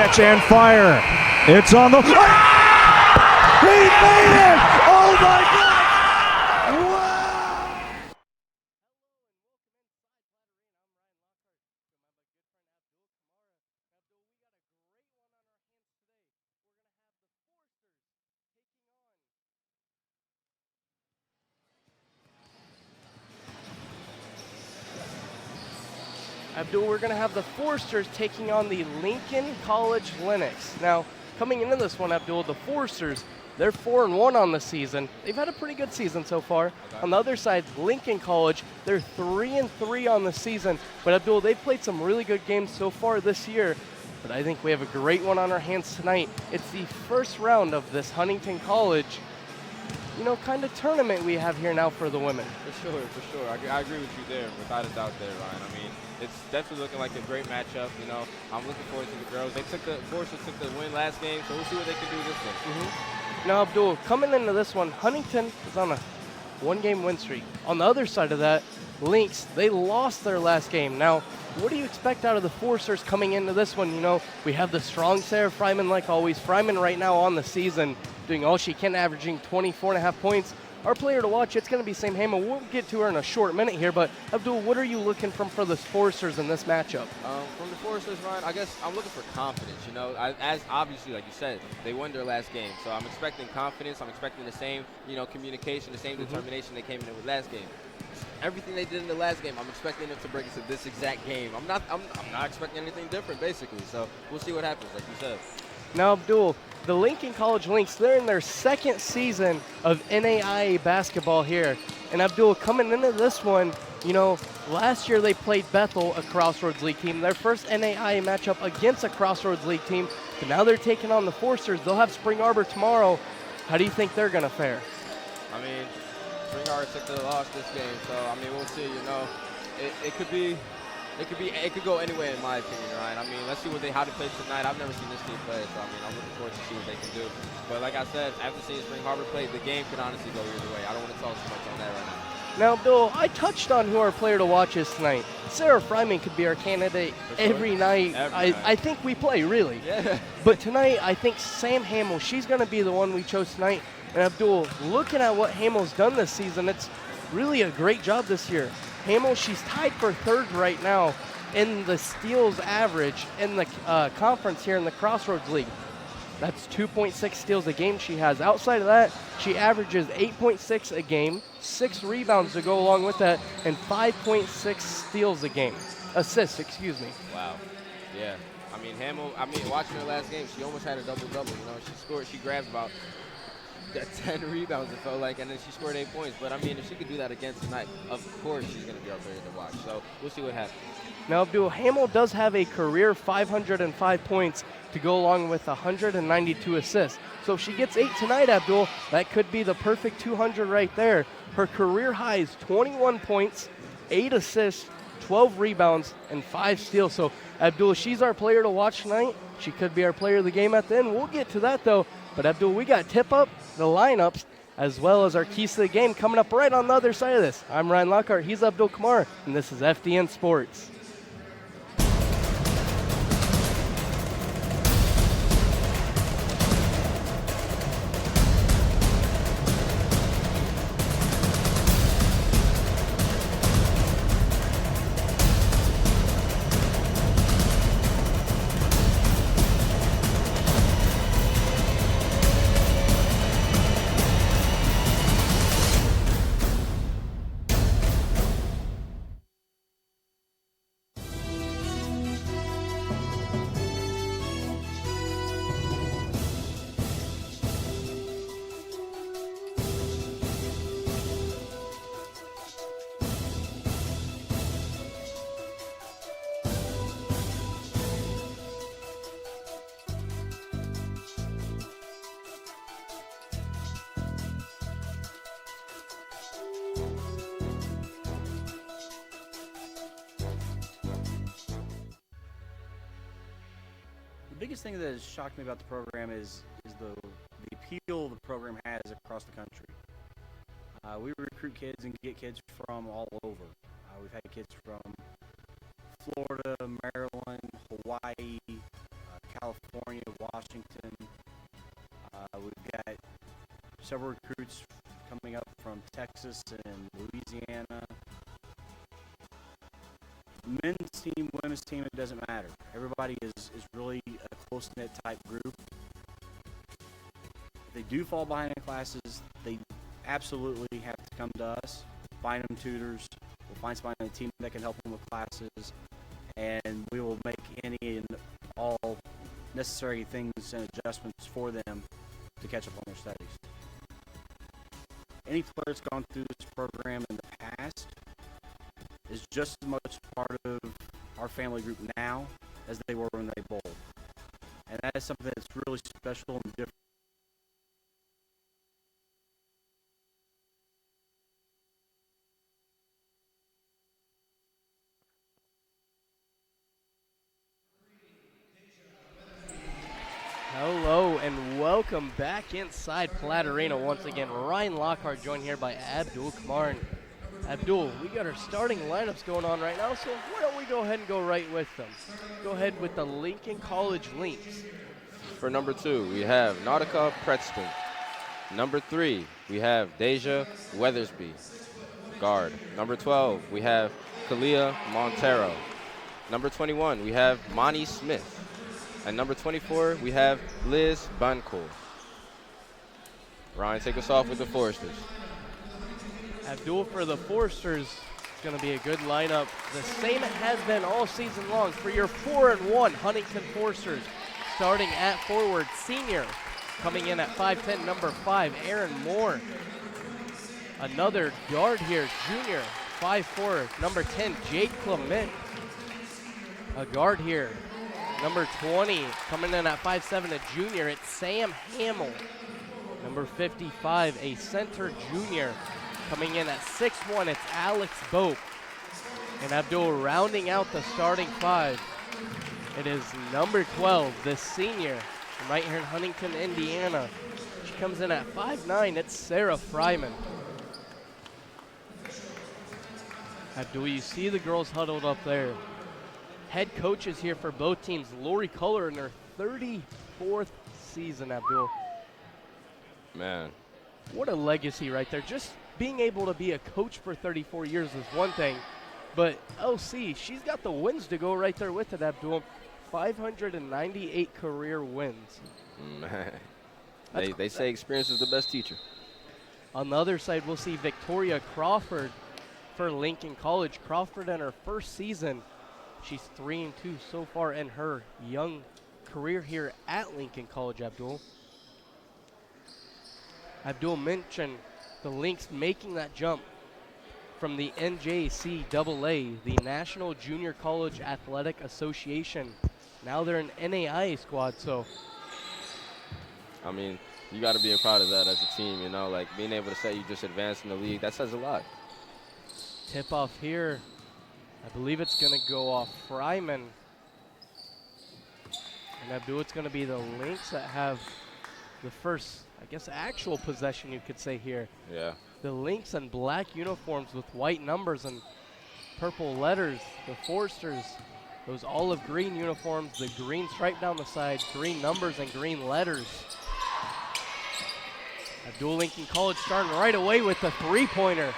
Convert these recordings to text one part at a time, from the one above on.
catch and fire. It's on the... Ah! He made it! Oh my God! Wow! Abdul, we're going to have the Foresters taking on the Lincoln College Lynx. Now, coming into this one, Abdul, the Foresters, they're 4-1 on the season. They've had a pretty good season so far. Okay. On the other side, Lincoln College, they're 3-3 on the season. But Abdul, they've played some really good games so far this year. But I think we have a great one on our hands tonight. It's the first round of this Huntington College, kind of tournament we have here now for the women. For sure. I agree with you there, without a doubt there, Ryan. I mean, it's definitely looking like a great matchup. I'm looking forward to the girls. Foresters took the win last game, so we'll see what they can do this one. Now, Abdul, coming into this one, Huntington is on a one-game win streak. On the other side of that, Lynx, they lost their last game. Now, what do you expect out of the Foresters coming into this one? We have the strong Sarah Fryman like always. Fryman right now on the season doing all she can, averaging 24.5 points. Our player to watch, it's going to be Sam Hamill. We'll get to her in a short minute here, but Abdul, what are you looking for the Foresters in this matchup? From the Foresters, Ryan, I guess I'm looking for confidence. As obviously, like you said, they won their last game, so I'm expecting confidence. I'm expecting the same, communication, the same determination they came in with last game. Everything they did in the last game, I'm expecting them to bring it to this exact game. I'm not expecting anything different, basically. So we'll see what happens, like you said. Now, Abdul, the Lincoln College Lynx, they're in their second season of NAIA basketball here. And Abdul, coming into this one, last year they played Bethel, a Crossroads League team, their first NAIA matchup against a Crossroads League team. But now they're taking on the Foresters. They'll have Spring Arbor tomorrow. How do you think they're going to fare? I mean, Spring Arbor took the loss this game, so we'll see. It could go anywhere in my opinion, Ryan. I mean, let's see how they play tonight. I've never seen this team play, so I'm looking forward to see what they can do. But like I said, after seeing Spring Harbor play, the game could honestly go either way. I don't want to talk too much on that right now. Now, Bill, I touched on who our player to watch is tonight. Sarah Fryman could be our candidate every night. I think we play, really. Yeah. But tonight, I think Sam Hamill, she's going to be the one we chose tonight. And Abdul, looking at what Hamill's done this season, it's really a great job this year. Hamill, she's tied for third right now in the steals average in the conference here in the Crossroads League. That's 2.6 steals a game she has. Outside of that, she averages 8.6 a game, 6 rebounds to go along with that, and 5.6 steals a game. Assists, excuse me. Wow. Yeah. Watching her last game, she almost had a double-double. She grabbed about 10 rebounds, it felt like, and then she scored 8 points. But, if she could do that again tonight, of course she's going to be our player to watch. So we'll see what happens. Now, Abdul, Hamill does have a career 505 points to go along with 192 assists. So if she gets 8 tonight, Abdul, that could be the perfect 200 right there. Her career high is 21 points, 8 assists, 12 rebounds, and 5 steals. So, Abdul, she's our player to watch tonight. She could be our player of the game at the end. We'll get to that, though. But, Abdul, we got tip-up, the lineups, as well as our keys to the game coming up right on the other side of this. I'm Ryan Lockhart. He's Abdul Kamar, and this is FDN Sports. The biggest thing that has shocked me about the program is the appeal the program has across the country. We recruit kids and get kids from all over. We've had kids from Florida, Maryland, Hawaii, California, Washington. We've got several recruits coming up from Texas and Louisiana. Men's team, women's team, it doesn't matter. Everybody is really a close-knit type group. If they do fall behind in classes, they absolutely have to come to us, find them tutors. We'll find somebody on the team that can help them with classes, and we will make any and all necessary things and adjustments for them to catch up on their studies. Any player that's gone through this program in the past is just as much part of our family group now as they were when they bowled. And that is something that's really special and different. Hello and welcome back inside Platt Arena once again. Ryan Lockhart joined here by Abdul Kamarn. Abdul, we got our starting lineups going on right now, so why don't we go ahead and go right with them. Go ahead with the Lincoln College Lynx. For number 2, we have Nautica Preston. Number 3, we have Deja Weathersby, guard. Number 12, we have Kalia Montero. Number 21, we have Monty Smith. And number 24, we have Liz Buncool. Ryan, take us off with the Foresters. Abdul, for the Foresters, it's going to be a good lineup. The same it has been all season long for your 4-1 Huntington Foresters. Starting at forward, senior, coming in at 5'10", number 5, Aaron Moore. Another guard here, junior, 5'4", number 10, Jake Clement. A guard here, number 20, coming in at 5'7", a junior, it's Sam Hamill. Number 55, a center junior, coming in at 6'1", it's Alex Bope. And Abdul rounding out the starting 5. It is number 12, the senior, from right here in Huntington, Indiana. She comes in at 5'9", it's Sarah Fryman. Abdul, you see the girls huddled up there. Head coaches here for both teams, Lori Culler in her 34th season, Abdul. Man. What a legacy right there. Just being able to be a coach for 34 years is one thing, but LC, she's got the wins to go right there with it, Abdul. 598 career wins. They say experience is the best teacher. On the other side, we'll see Victoria Crawford for Lincoln College. Crawford in her first season, she's 3-2 so far in her young career here at Lincoln College, Abdul. Abdul mentioned the Lynx making that jump from the NJCAA, the National Junior College Athletic Association. Now they're an NAIA squad, so. I mean, you got to be proud of that as a team, you know, like being able to say you just advanced in the league, that says a lot. Tip off here. I believe it's going to go off Fryman. And Abdul, it's going to be the Lynx that have the first, I guess, actual possession, you could say here. Yeah. The Lynx in black uniforms with white numbers and purple letters. The Foresters, those olive green uniforms, the green stripe down the side, green numbers and green letters. Abdul, Lincoln College starting right away with the three-pointer.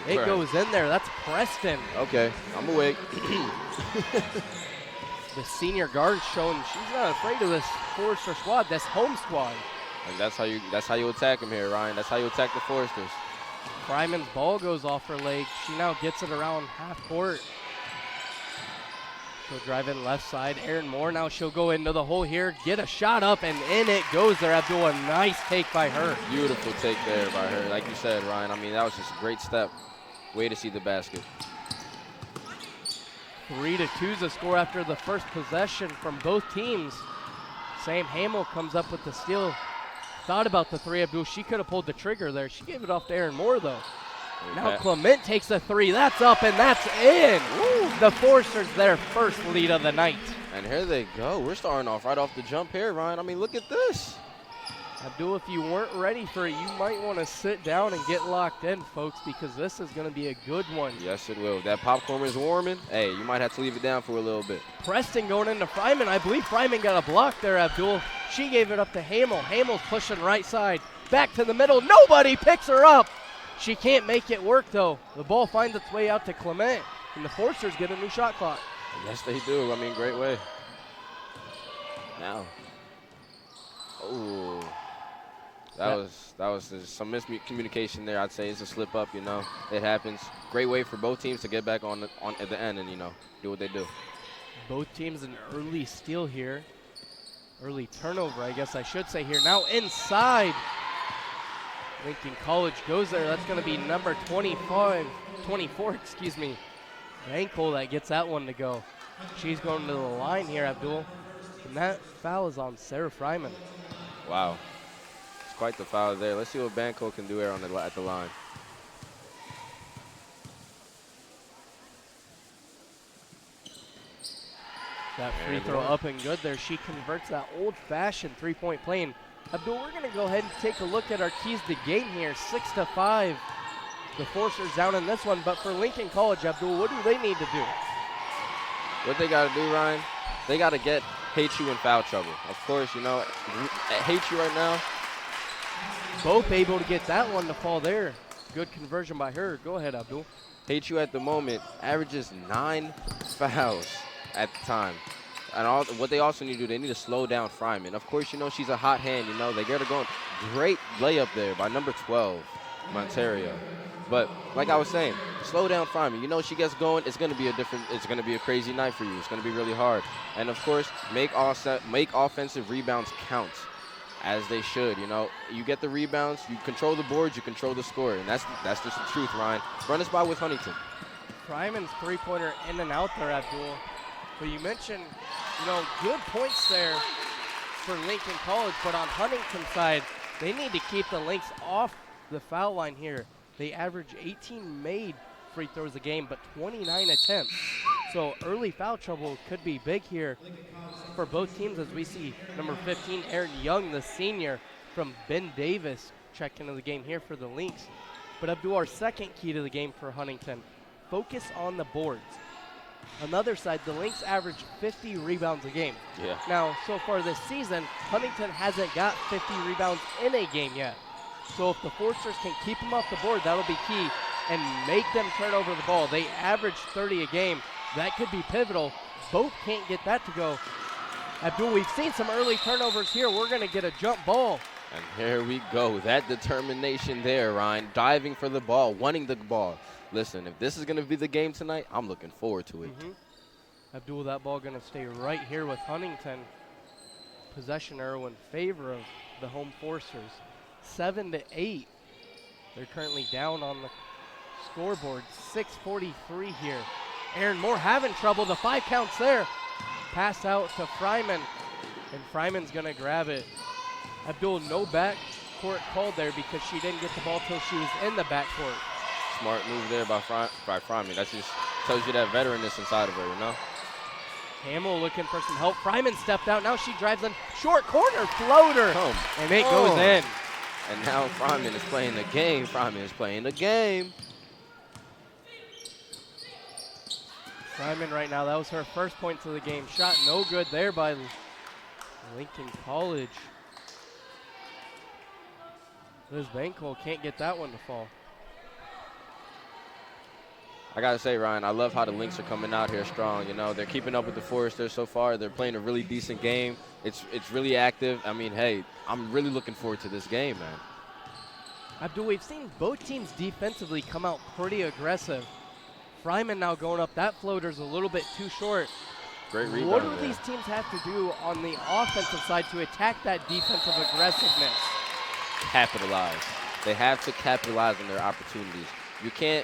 It right. goes in there. That's Preston. Okay, I'm awake. The senior guard showing she's not afraid of this Forester squad, this home squad. And that's how you attack them here, Ryan. That's how you attack the Foresters. Fryman's ball goes off her leg. She now gets it around half court. She'll drive in left side. Erin Moore, now she'll go into the hole here, get a shot up, and in it goes there. Abdul, a nice take by her. Beautiful take there by her. Like you said, Ryan, I mean, that was just a great step. Way to see the basket. 3-2 is the score after the first possession from both teams. Sam Hamill comes up with the steal. Thought about the three, Abdul. She could have pulled the trigger there. She gave it off to Erin Moore, though. Now Clement takes the three. That's up, and that's in. Woo. The Foresters, their first lead of the night. And here they go. We're starting off right off the jump here, Ryan. I mean, look at this. Abdul, if you weren't ready for it, you might want to sit down and get locked in, folks, because this is going to be a good one. Yes, it will. If that popcorn is warming, hey, you might have to leave it down for a little bit. Preston going into Fryman. I believe Fryman got a block there, Abdul. She gave it up to Hamel. Hamel's pushing right side. Back to the middle. Nobody picks her up. She can't make it work, though. The ball finds its way out to Clement, and the Forcers get a new shot clock. Yes, they do. I mean, great way. Now. Oh. That was some miscommunication there. I'd say it's a slip up, you know. It happens. Great way for both teams to get back on at the end and, you know, do what they do. Both teams an early steal here. Early turnover, I guess I should say here. Now inside. Lincoln College goes there. That's going to be number 24, excuse me. Bankel that gets that one to go. She's going to the line here, Abdul. And that foul is on Sarah Fryman. Wow. Quite the foul there. Let's see what Banco can do here at the line. That free throw up and good there. She converts that old-fashioned three-point play. And Abdul, we're going to go ahead and take a look at our keys to game here. 6-5. The Forcers down in this one. But for Lincoln College, Abdul, what do they need to do? What they got to do, Ryan, they got to get HU in foul trouble. Of course, you know, HU right now, both able to get that one to fall there. Good conversion by her. Go ahead, Abdul. HU at the moment averages 9 fouls at the time. And what they also need to do, they need to slow down Fryman. Of course, you know, she's a hot hand, you know. They get her going. Great layup there by number 12, Monterio. But like I was saying, slow down Fryman. You know, she gets going, it's going to be a crazy night for you. It's going to be really hard. And of course, make offensive rebounds count. As they should, you know. You get the rebounds, you control the boards, you control the score, and that's just the truth, Ryan. Run us by with Huntington. Fryman's three-pointer in and out there, Abdul. But you mentioned, you know, good points there for Lincoln College, but on Huntington's side, they need to keep the Lynx off the foul line here. They average 18 made free throws a game, but 29 attempts. So early foul trouble could be big here for both teams as we see number 15, Erin Young, the senior from Ben Davis, check into the game here for the Lynx. But Abdul, our second key to the game for Huntington, focus on the boards. On the other side, the Lynx average 50 rebounds a game. Yeah. Now, so far this season, Huntington hasn't got 50 rebounds in a game yet. So if the Forcers can keep them off the board, that'll be key, and make them turn over the ball. They average 30 a game. That could be pivotal. Both can't get that to go. Abdul, we've seen some early turnovers here. We're going to get a jump ball. And here we go. That determination there, Ryan. Diving for the ball, wanting the ball. Listen, if this is going to be the game tonight, I'm looking forward to it. Abdul, that ball going to stay right here with Huntington. Possession arrow in favor of the home Forcers. 7-8. They're currently down on the scoreboard. 6:43 here. Aaron Moore having trouble. The 5 counts there. Pass out to Fryman, and Fryman's going to grab it. Abdul, no backcourt called there because she didn't get the ball till she was in the backcourt. Smart move there by Fryman. That just tells you that veteranness inside of her, you know? Hamel looking for some help. Fryman stepped out. Now she drives in. Short corner floater. And it goes in. And now Fryman is playing the game. Fryman is playing the game. Fryman right now, that was her first points of the game. Shot no good there by Lincoln College. Liz Bankel can't get that one to fall. I got to say, Ryan, I love how the Lynx are coming out here strong. You know, they're keeping up with the Foresters so far. They're playing a really decent game. It's really active. I mean, hey, I'm really looking forward to this game, man. Abdul, we've seen both teams defensively come out pretty aggressive. Fryman now going up. That floater's a little bit too short. Great rebound. What do these teams have to do on the offensive side to attack that defensive aggressiveness? Capitalize. They have to capitalize on their opportunities. You can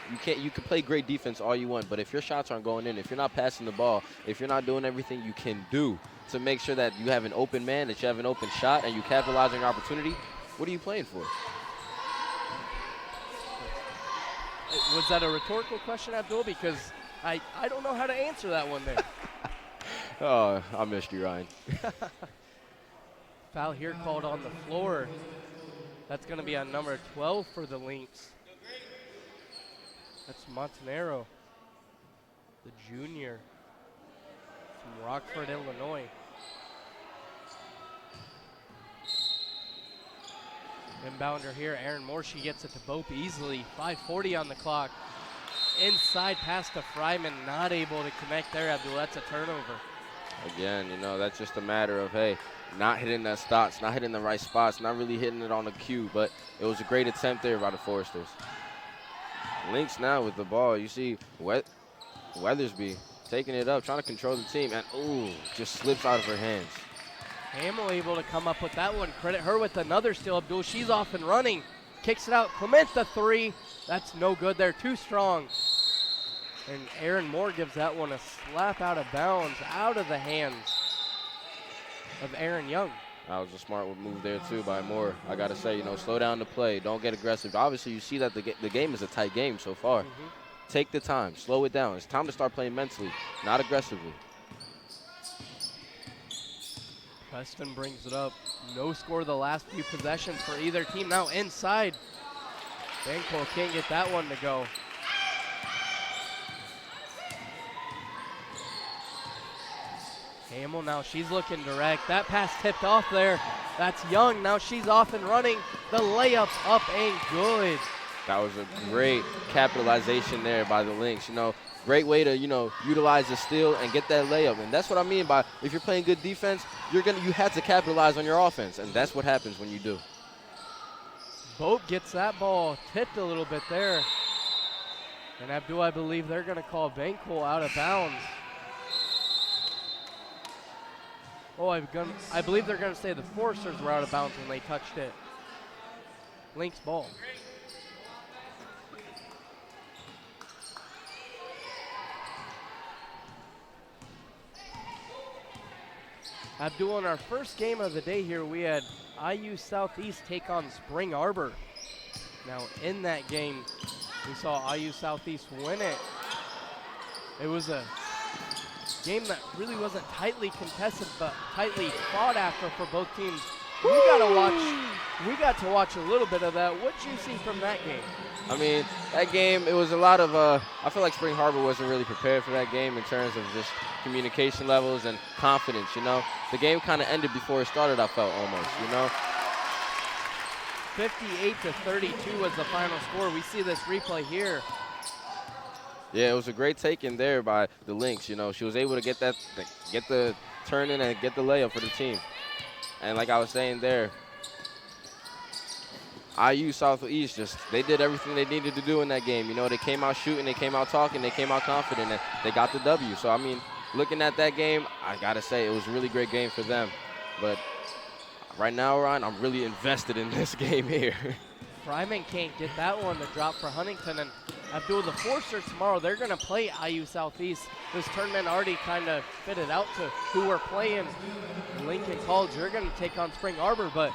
play great defense all you want, but if your shots aren't going in, if you're not passing the ball, if you're not doing everything you can do to make sure that you have an open man, that you have an open shot, and you capitalize on your opportunity, what are you playing for? Was that a rhetorical question, Abdul? Because I don't know how to answer that one there. Oh, I missed you, Ryan. Foul here called on the floor. That's going to be on number 12 for the Lynx. That's Montanero, the junior from Rockford, Illinois. Inbounder here, Aaron Moore, she gets it to Bope easily. 5:40 on the clock. Inside pass to Fryman, not able to connect there, Abdul. That's a turnover. Again, you know, that's just a matter of, hey, not hitting the spots, not hitting the right spots, not really hitting it on the cue, but it was a great attempt there by the Foresters. Lynx now with the ball. You see Weathersby taking it up, trying to control the team, and ooh, just slips out of her hands. Hamill able to come up with that one. Credit her with another steal, Abdul. She's off and running. Kicks it out. Clement the three. That's no good there. Too strong. And Aaron Moore gives that one a slap out of bounds, out of the hands of Aaron Young. That was a smart move there, too, by Moore. I got to say, you know, slow down the play. Don't get aggressive. Obviously, you see that the game is a tight game so far. Take the time. Slow it down. It's time to start playing mentally, not aggressively. Preston brings it up. No score the last few possessions for either team. Now inside. Banco can't get that one to go. Hamill now, she's looking direct. That pass tipped off there. That's Young. Now she's off and running. The layup's up and good. That was a great capitalization there by the Lynx. You know, great way to, you know, utilize the steal and get that layup. And that's what I mean by if you're playing good defense, you have to capitalize on your offense. And that's what happens when you do. Boat gets that ball tipped a little bit there. And Abdul, I believe they're going to call Banco out of bounds. Oh, I believe they're going to say the Foresters were out of bounds when they touched it. Lynx ball. Abdul, in our first game of the day here, we had IU Southeast take on Spring Arbor. Now, in that game, we saw IU Southeast win it. It was a game that really wasn't tightly contested, but tightly fought after for both teams. We got to watch a little bit of that. What did you see from that game? I mean, that game, it was a lot of, I feel like Spring Harbor wasn't really prepared for that game in terms of just communication levels and confidence, you know. The game kind of ended before it started, I felt almost, you know. 58-32 was the final score. We see this replay here. Yeah, it was a great take in there by the Lynx, you know. She was able to get the turn in and get the layup for the team. And like I was saying there, IU Southeast they did everything they needed to do in that game. You know, they came out shooting, they came out talking, they came out confident, and they got the W. So, I mean, looking at that game, I got to say it was a really great game for them. But right now, Ryan, I'm really invested in this game here. Fryman can't get that one to drop for Huntington. And Abdul, the Foresters tomorrow, they're going to play IU Southeast. This tournament already kind of fitted out to who we're playing. Lincoln College, they're going to take on Spring Arbor. But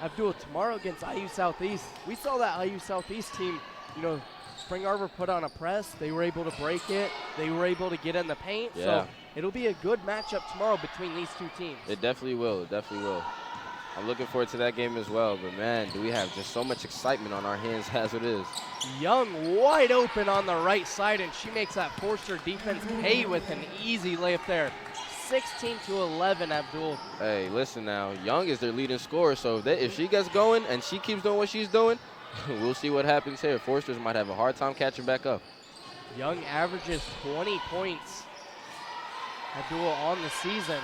Abdul, tomorrow against IU Southeast, we saw that IU Southeast team, you know, Spring Arbor put on a press. They were able to break it. They were able to get in the paint. Yeah. So it'll be a good matchup tomorrow between these two teams. It definitely will. It definitely will. I'm looking forward to that game as well. But, man, do we have just so much excitement on our hands as it is. Young wide open on the right side, and she makes that Forster defense pay with an easy layup there. 16-11, Abdul. Hey, listen now. Young is their leading scorer, so if she gets going and she keeps doing what she's doing, we'll see what happens here. Foresters might have a hard time catching back up. Young averages 20 points, Abdul, on the season.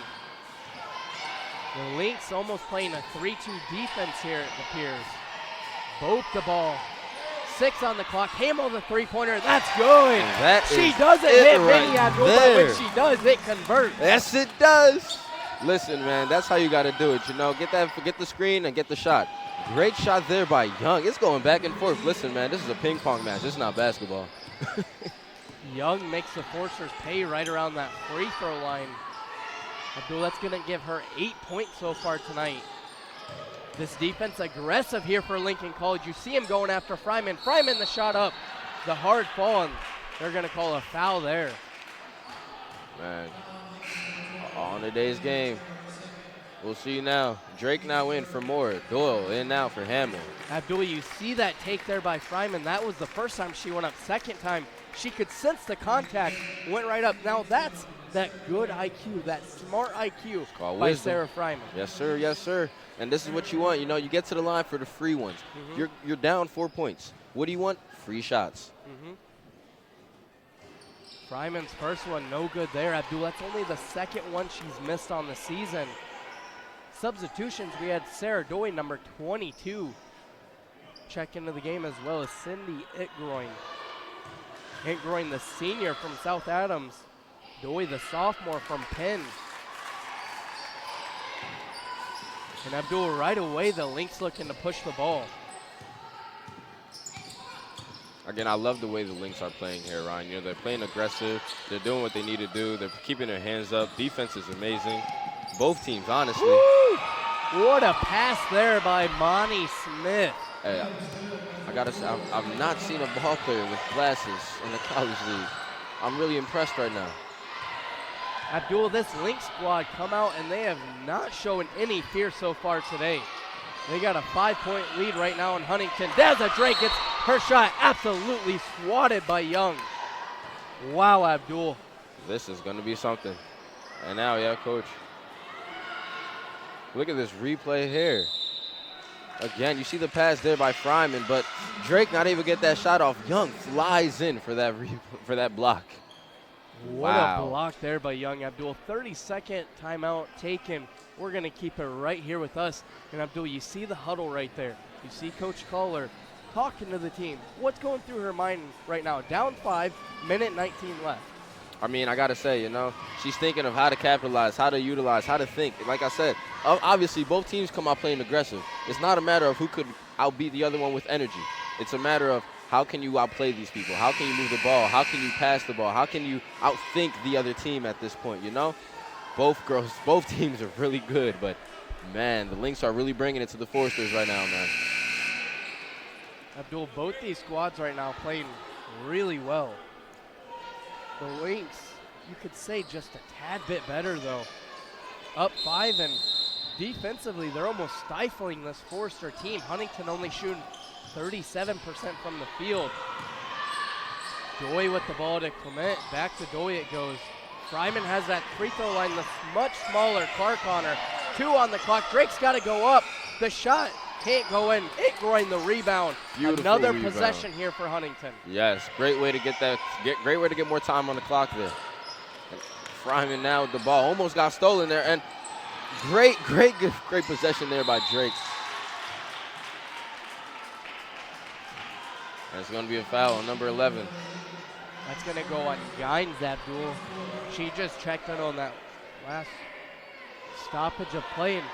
The Lynx almost playing a 3-2 defense here, it appears. Both the ball. 6 on the clock. Hamill the three-pointer. That's good. She doesn't hit many, Abdul, but when she does, it converts. Yes, it does. Listen, man, that's how you got to do it. You know, get the screen and get the shot. Great shot there by Young. It's going back and forth. Listen, man, this is a ping pong match. This is not basketball. Young makes the Foresters pay right around that free throw line. Abdul, that's going to give her 8 points so far tonight. This defense aggressive here for Lincoln College. You see him going after Fryman. Fryman the shot up. The hard fall, and they're going to call a foul there. Man, on today's game. We'll see now. Drake now in for Moore. Doyle in now for Hamill. Abdul, you see that take there by Fryman. That was the first time she went up. Second time, she could sense the contact, went right up. Now that's that good IQ, that smart IQ by wisdom. Sarah Fryman. Yes, sir. Yes, sir. And this is what you want. You know, you get to the line for the free ones. You're down 4 points. What do you want? Free shots. Fryman's first one, no good there. Abdul, that's only the second one she's missed on the season. Substitutions, we had Sarah Doy, number 22, check into the game, as well as Cindy Itgroin. Itgroin, the senior from South Adams. Doy, the sophomore from Penn. And Abdul, right away, the Lynx looking to push the ball. Again, I love the way the Lynx are playing here, Ryan. You know, they're playing aggressive. They're doing what they need to do. They're keeping their hands up. Defense is amazing. Both teams, honestly. Woo! What a pass there by Monty Smith. Hey, I gotta say, I've not seen a ball player with glasses in the college league. I'm really impressed right now. Abdul, this Lynx squad come out and they have not shown any fear so far today. They got a 5-point lead right now in Huntington. Deza Drake gets her shot absolutely swatted by Young. Wow, Abdul. This is gonna be something. And now, yeah, coach. Look at this replay here. Again, you see the pass there by Fryman, but Drake not able to get that shot off. Young flies in for that block. What a block there by Young, Abdul. 30-second timeout taken. We're going to keep it right here with us. And Abdul, you see the huddle right there. You see Coach Kohler talking to the team. What's going through her mind right now? Down 5, minute 19 left. I mean, I got to say, you know, she's thinking of how to capitalize, how to utilize, how to think. Like I said, obviously both teams come out playing aggressive. It's not a matter of who could outbeat the other one with energy. It's a matter of how can you outplay these people? How can you move the ball? How can you pass the ball? How can you outthink the other team at this point, you know? Both teams are really good, but, man, the Lynx are really bringing it to the Foresters right now, man. Abdul, both these squads right now playing really well. The Lynx, you could say just a tad bit better, though. Up 5, and defensively, they're almost stifling this Forester team. Huntington only shooting 37% from the field. Doy with the ball to Clement. Back to Doy it goes. Fryman has that free throw line that's much smaller. Clark on her. 2 on the clock. Drake's got to go up. The shot can't go in. Itgroin the rebound. Beautiful Another rebound. possession here for Huntington. Yes, great way to get that. Great way to get more time on the clock there. And Fryman now with the ball almost got stolen there, and great possession there by Drake. And it's going to be a foul on number 11. That's going to go on Gines, Abdul. She just checked in on that last stoppage of play. And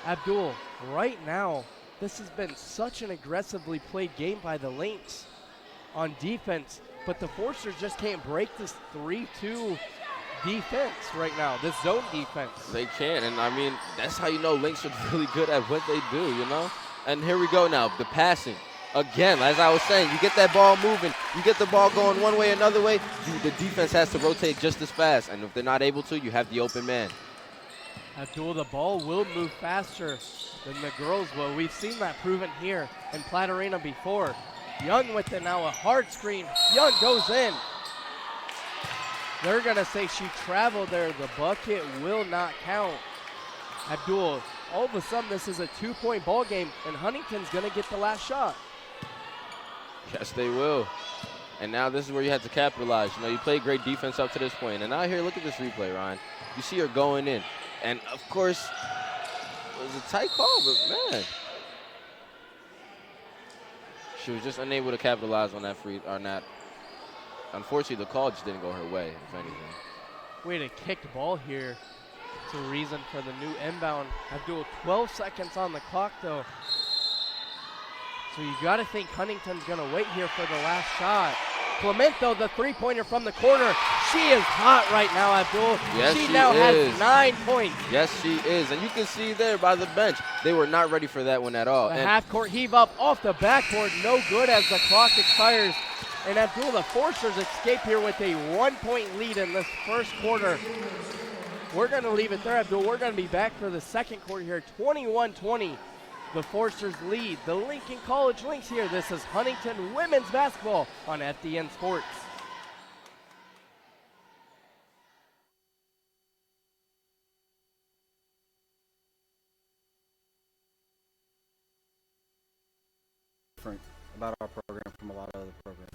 Abdul, right now, this has been such an aggressively played game by the Lynx on defense, but the Foresters just can't break this 3-2 defense right now, this zone defense. They can, and I mean, that's how you know Lynx are really good at what they do, you know? And here we go now, the passing. Again, as I was saying, you get that ball moving, you get the ball going one way, another way, the defense has to rotate just as fast, and if they're not able to, you have the open man. Abdul, the ball will move faster than the girls will. We've seen that proven here in Platt Arena before. Young with it now, a hard screen. Young goes in. They're going to say she traveled there. The bucket will not count. Abdul, all of a sudden this is a 2-point ball game, and Huntington's going to get the last shot. Yes, they will. And now this is where you have to capitalize. You know, you played great defense up to this point. And now here, look at this replay, Ryan. You see her going in. And, of course, it was a tight call, but, man. She was just unable to capitalize on that Unfortunately, the call just didn't go her way, if anything. Way to kick the ball here. It's a reason for the new inbound. Abdul, 12 seconds on the clock, though. So you got to think Huntington's going to wait here for the last shot. Clemento, the three-pointer from the corner. She is hot right now, Abdul. Yes, she now has 9 points. Yes, she is. And you can see there by the bench, they were not ready for that one at all. The half-court heave up off the backboard. No good as the clock expires. And Abdul, the Foresters escape here with a 1-point lead in this first quarter. we're going to leave it there, Abdul. We're going to be back for the second quarter here, 21-20. The Forcers lead the Lincoln College Lynx here. This is Huntington women's basketball on FDN Sports. Different about our program from a lot of other programs.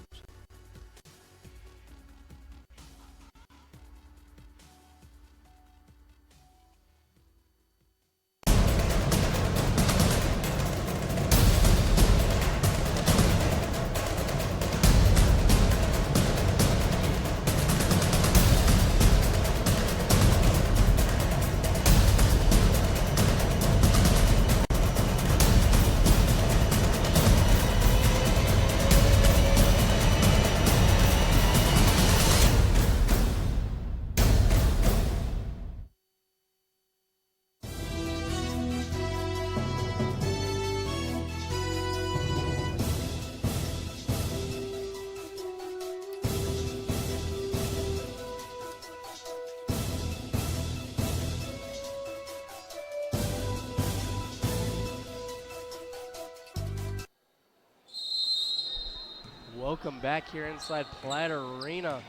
Welcome back here inside Platt Arena.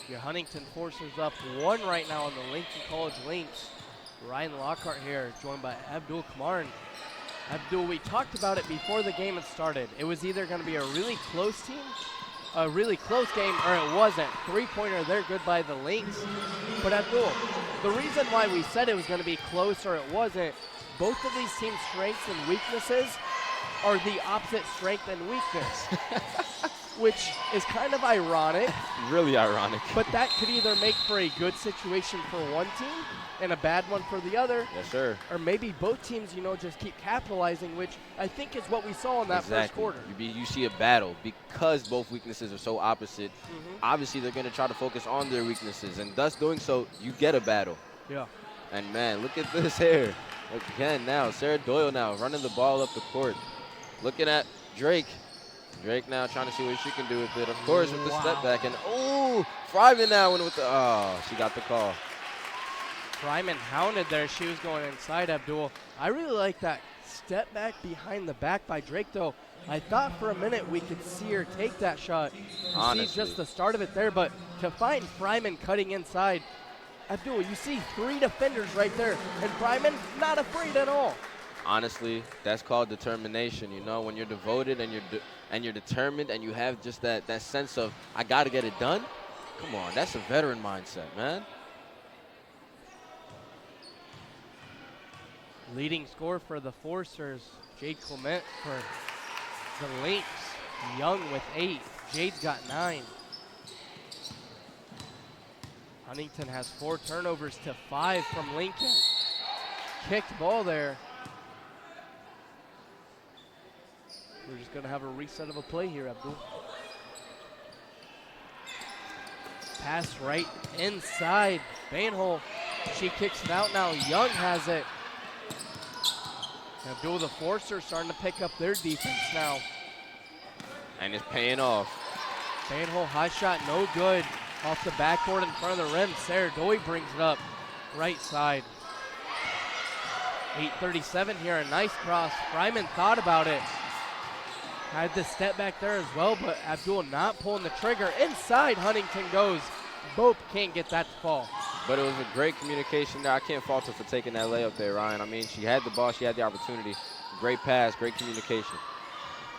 Your Huntington Forcers up 1 right now on the Lincoln College Lynx. Ryan Lockhart here, joined by Abdul Kamarn. Abdul, we talked about it before the game had started. It was either going to be a really close game, or it wasn't. Three-pointer there, good by the Lynx. But Abdul, the reason why we said it was going to be close or it wasn't, both of these teams' strengths and weaknesses are the opposite strength and weakness, which is kind of ironic. Really ironic. But that could either make for a good situation for one team and a bad one for the other. Yes, sir. Or maybe both teams, just keep capitalizing, which I think is what we saw in that first quarter. You see a battle because both weaknesses are so opposite. Obviously, they're going to try to focus on their weaknesses, and thus doing so, you get a battle. Yeah. And, man, look at this here. Again now, Sarah Doyle now running the ball up the court. Looking at Drake. Drake now trying to see what she can do with it. Of course, with the step back. And, Fryman now went with she got the call. Fryman hounded there. She was going inside, Abdul. I really like that step back behind the back by Drake, though. I thought for a minute we could see her take that shot. You see just the start of it there, but to find Fryman cutting inside, Abdul, you see 3 defenders right there, and Fryman not afraid at all. Honestly, that's called determination. When you're devoted and you're determined and you have just that sense of I got to get it done. Come on, that's a veteran mindset, man. Leading scorer for the Forcers, Jade Clement for the Lynx. Young with 8. Jade's got 9. Huntington has 4 turnovers to 5 from Lincoln. Kicked ball there. We're just going to have a reset of a play here, Abdul. Pass right inside. Bainhole. She kicks it out now. Young has it. Abdul, the Forcers starting to pick up their defense now. And it's paying off. Bainhole, high shot, no good. Off the backboard in front of the rim. Sarah Doy brings it up. Right side. 8:37 here, a nice cross. Fryman thought about it. Had the step back there as well, but Abdul not pulling the trigger. Inside, Huntington goes. Both can't get that to fall. But it was a great communication there. I can't fault her for taking that layup there, Ryan. I mean, she had the ball, she had the opportunity. Great pass, great communication.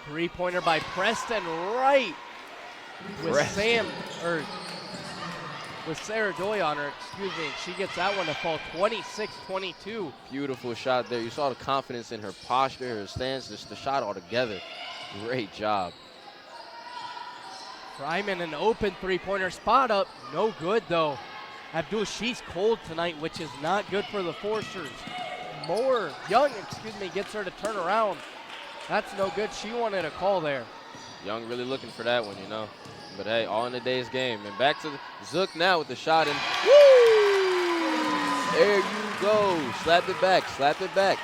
Three-pointer by Preston Wright with Sarah Doy on her, She gets that one to fall 26-22. Beautiful shot there. You saw the confidence in her posture, her stance, just the shot altogether. Great job. Fryman, an open three-pointer, spot up. No good, though. Abdul, she's cold tonight, which is not good for the Forcers. Young gets her to turn around. That's no good. She wanted a call there. Young really looking for that one, But, hey, all in the day's game. And back to Zook now with the shot. And woo! There you go. Slap it back.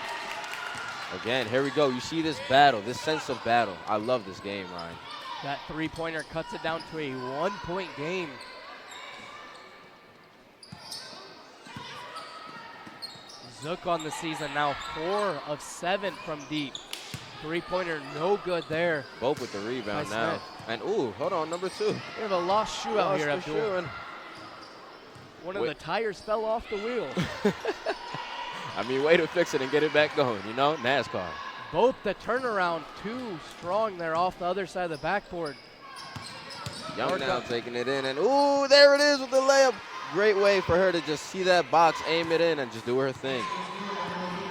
Again, here we go. You see this battle, this sense of battle. I love this game, Ryan. That three-pointer cuts it down to a one-point game. Zook on the season now 4 of 7 from deep. Three-pointer no good there. Both with the rebound By now. Smith. And ooh, hold on, number 2. We have a lost shoe out here, Abdul. Abdul. One of the tires fell off the wheel. I mean, way to fix it and get it back going, you know? NASCAR. Both the turnaround too strong there off the other side of the backboard. Young now taking it in, and ooh, there it is with the layup. Great way for her to just see that box, aim it in, and just do her thing.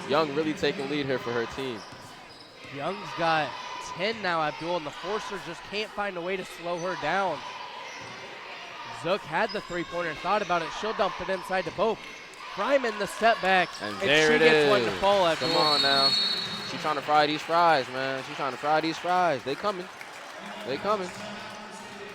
Young really taking lead here for her team. Young's got 10 now, Abdul, and the Forcers just can't find a way to slow her down. Zook had the three-pointer, thought about it. She'll dump it inside to Bope. Fryman the step back, And there she it gets is. one to fall, Abdul. Come on now. She's trying to fry these fries, man. She's trying to fry these fries. They coming. They coming.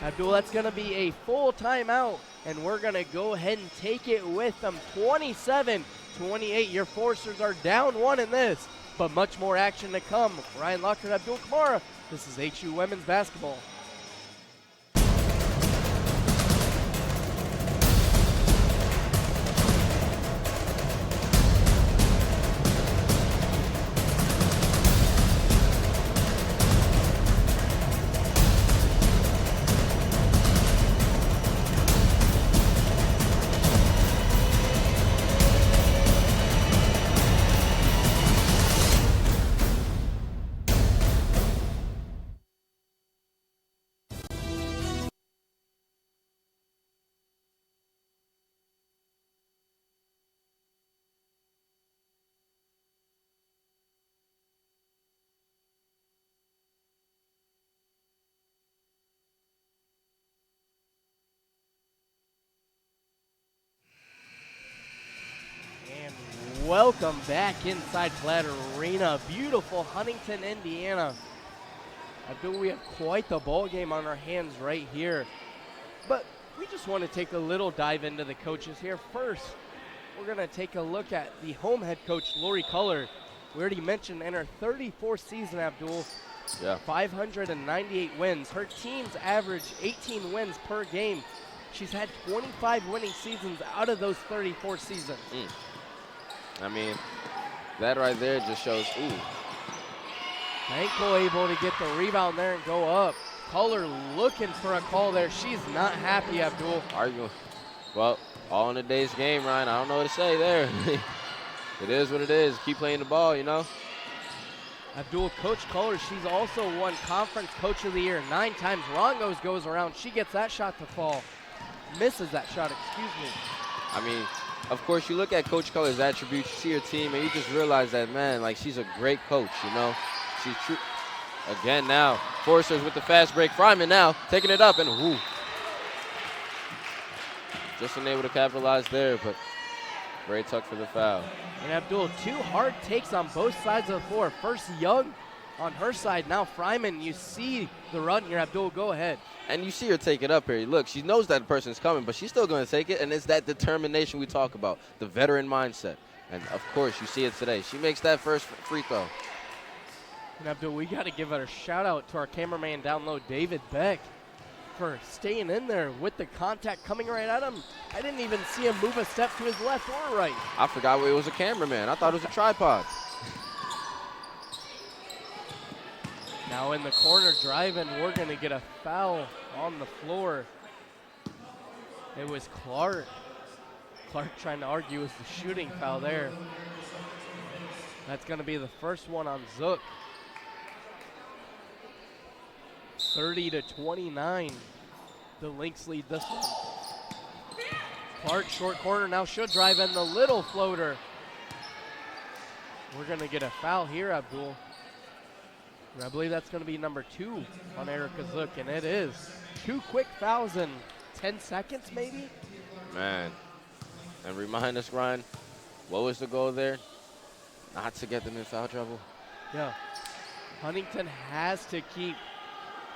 Abdul, that's going to be a full timeout, and we're going to go ahead and take it with them. 27-28. Your Forcers are down 1 in this, but much more action to come. Ryan Lockhart, Abdul Kamara. This is HU Women's Basketball. Welcome back inside Platt Arena, beautiful Huntington, Indiana. Abdul, we have quite the ball game on our hands right here. But we just want to take a little dive into the coaches here. First, we're going to take a look at the home head coach, Lori Culler. We already mentioned in her 34th season, Abdul, 598 wins. Her teams average 18 wins per game. She's had 25 winning seasons out of those 34 seasons. I mean, that right there just shows, ooh. Banko able to get the rebound there and go up. Culler looking for a call there. She's not happy, Abdul. Arguing. Well, all in a day's game, Ryan. I don't know what to say there. It is what it is. Keep playing the ball, you know. Abdul, Coach Culler, she's also won Conference Coach of the Year 9 times. Rongos goes around. She gets that shot to fall. Misses that shot, excuse me. I mean, of course, you look at Coach Culler's attributes, you see her team, and you just realize that, man, like, she's a great coach, you know. She's true. Again now, Forcers with the fast break. Fryman now taking it up, and whoo. Just unable to capitalize there, but great tuck for the foul. And Abdul, 2 hard takes on both sides of the floor. First Young on her side. Now Fryman, you see the run here. Abdul, go ahead. And you see her take it up here. Look, she knows that person's coming, but she's still going to take it, and it's that determination we talk about, the veteran mindset. And, of course, you see it today. She makes that first free throw. And Abdul, we got to give a shout-out to our cameraman down low, David Beck, for staying in there with the contact coming right at him. I didn't even see him move a step to his left or right. I forgot it was a cameraman. I thought it was a tripod. Now in the corner driving, we're going to get a foul on the floor. It was Clark. Clark trying to argue it was the shooting foul there. That's going to be the first one on Zook. 30-29. The Lynx lead this one. Clark, short corner, now should drive in the little floater. We're going to get a foul here, Abdul. And I believe that's going to be number 2 on Erica Zook, and it is. 2 quick fouls in 10 seconds, maybe? Man. And remind us, Ryan, what was the goal there? Not to get them in foul trouble. Yeah. Huntington has to keep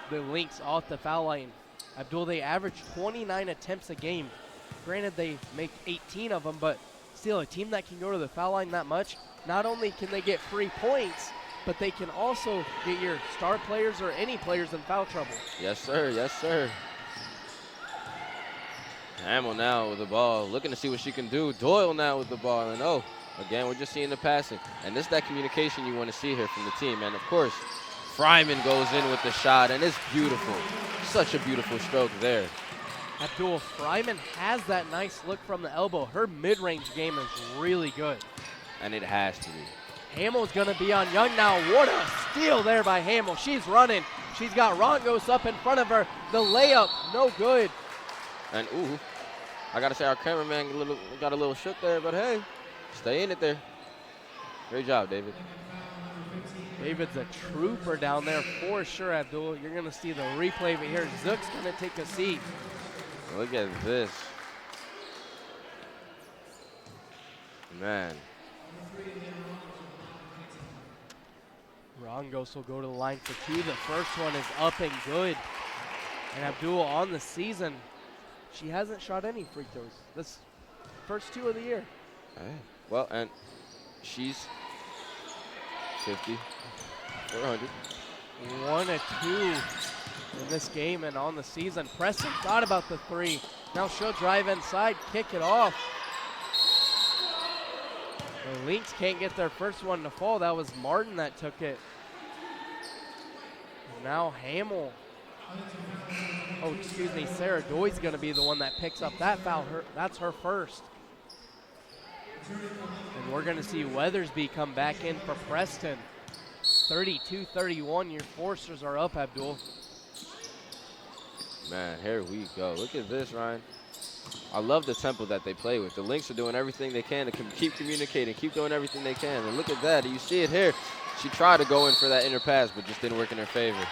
the Lynx off the foul line. Abdul, they average 29 attempts a game. Granted, they make 18 of them, but still a team that can go to the foul line that much, not only can they get free points, but they can also get your star players or any players in foul trouble. Yes, sir. Yes, sir. Hamill now with the ball, looking to see what she can do. Doyle now with the ball, and oh, Again, we're just seeing the passing. And this is that communication you want to see here from the team. And, of course, Fryman goes in with the shot, and it's beautiful. Such a beautiful stroke there. Abdul, Fryman has that nice look from the elbow. Her mid-range game is really good. And it has to be. Hamill's going to be on Young now. What a steal there by Hamill. She's running. She's got Rongos up in front of her. The layup, no good. And, ooh, I got to say our cameraman got a little shook there, but, hey, stay in it there. Great job, David. David's a trooper down there for sure, Abdul. You're going to see the replay of it here. Zook's going to take a seat. Look at this. Man. Rongos will go to the line for two. The first one is up and good. And Abdul on the season, she hasn't shot any free throws. This first two of the year. Hey. Well, and she's 50, 400. 1 of 2 in this game and on the season. Preston thought about the three. Now she'll drive inside, kick it off. The Lynx can't get their first one to fall. That was Martin that took it. And now Hamill. Oh, excuse me, Sarah Doy's going to be the one that picks up that foul. That's her first. And we're going to see Weathersby come back in for Preston. 32-31, your Forsters are up, Abdul. Man, here we go. Look at this, Ryan. I love the tempo that they play with. The Lynx are doing everything they can to keep communicating, keep doing everything they can. And look at that. You see it here. She tried to go in for that inner pass, but just didn't work in her favor.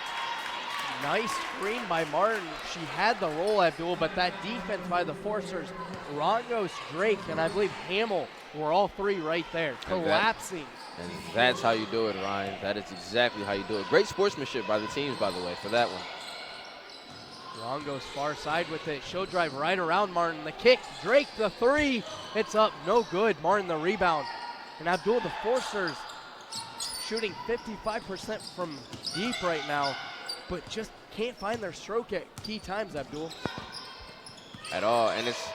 Nice screen by Martin. She had the roll, Abdul, but that defense by the Forsters, Rongos, Drake, and I believe Hamill were all three right there, collapsing. And that's how you do it, Ryan. That is exactly how you do it. Great sportsmanship by the teams, by the way, for that one. Rongos far side with it. She'll drive right around Martin. The kick, Drake the three. It's up, no good. Martin the rebound. And Abdul, the Forsters shooting 55% from deep right now, but just can't find their stroke at key times, Abdul. At all, and it's,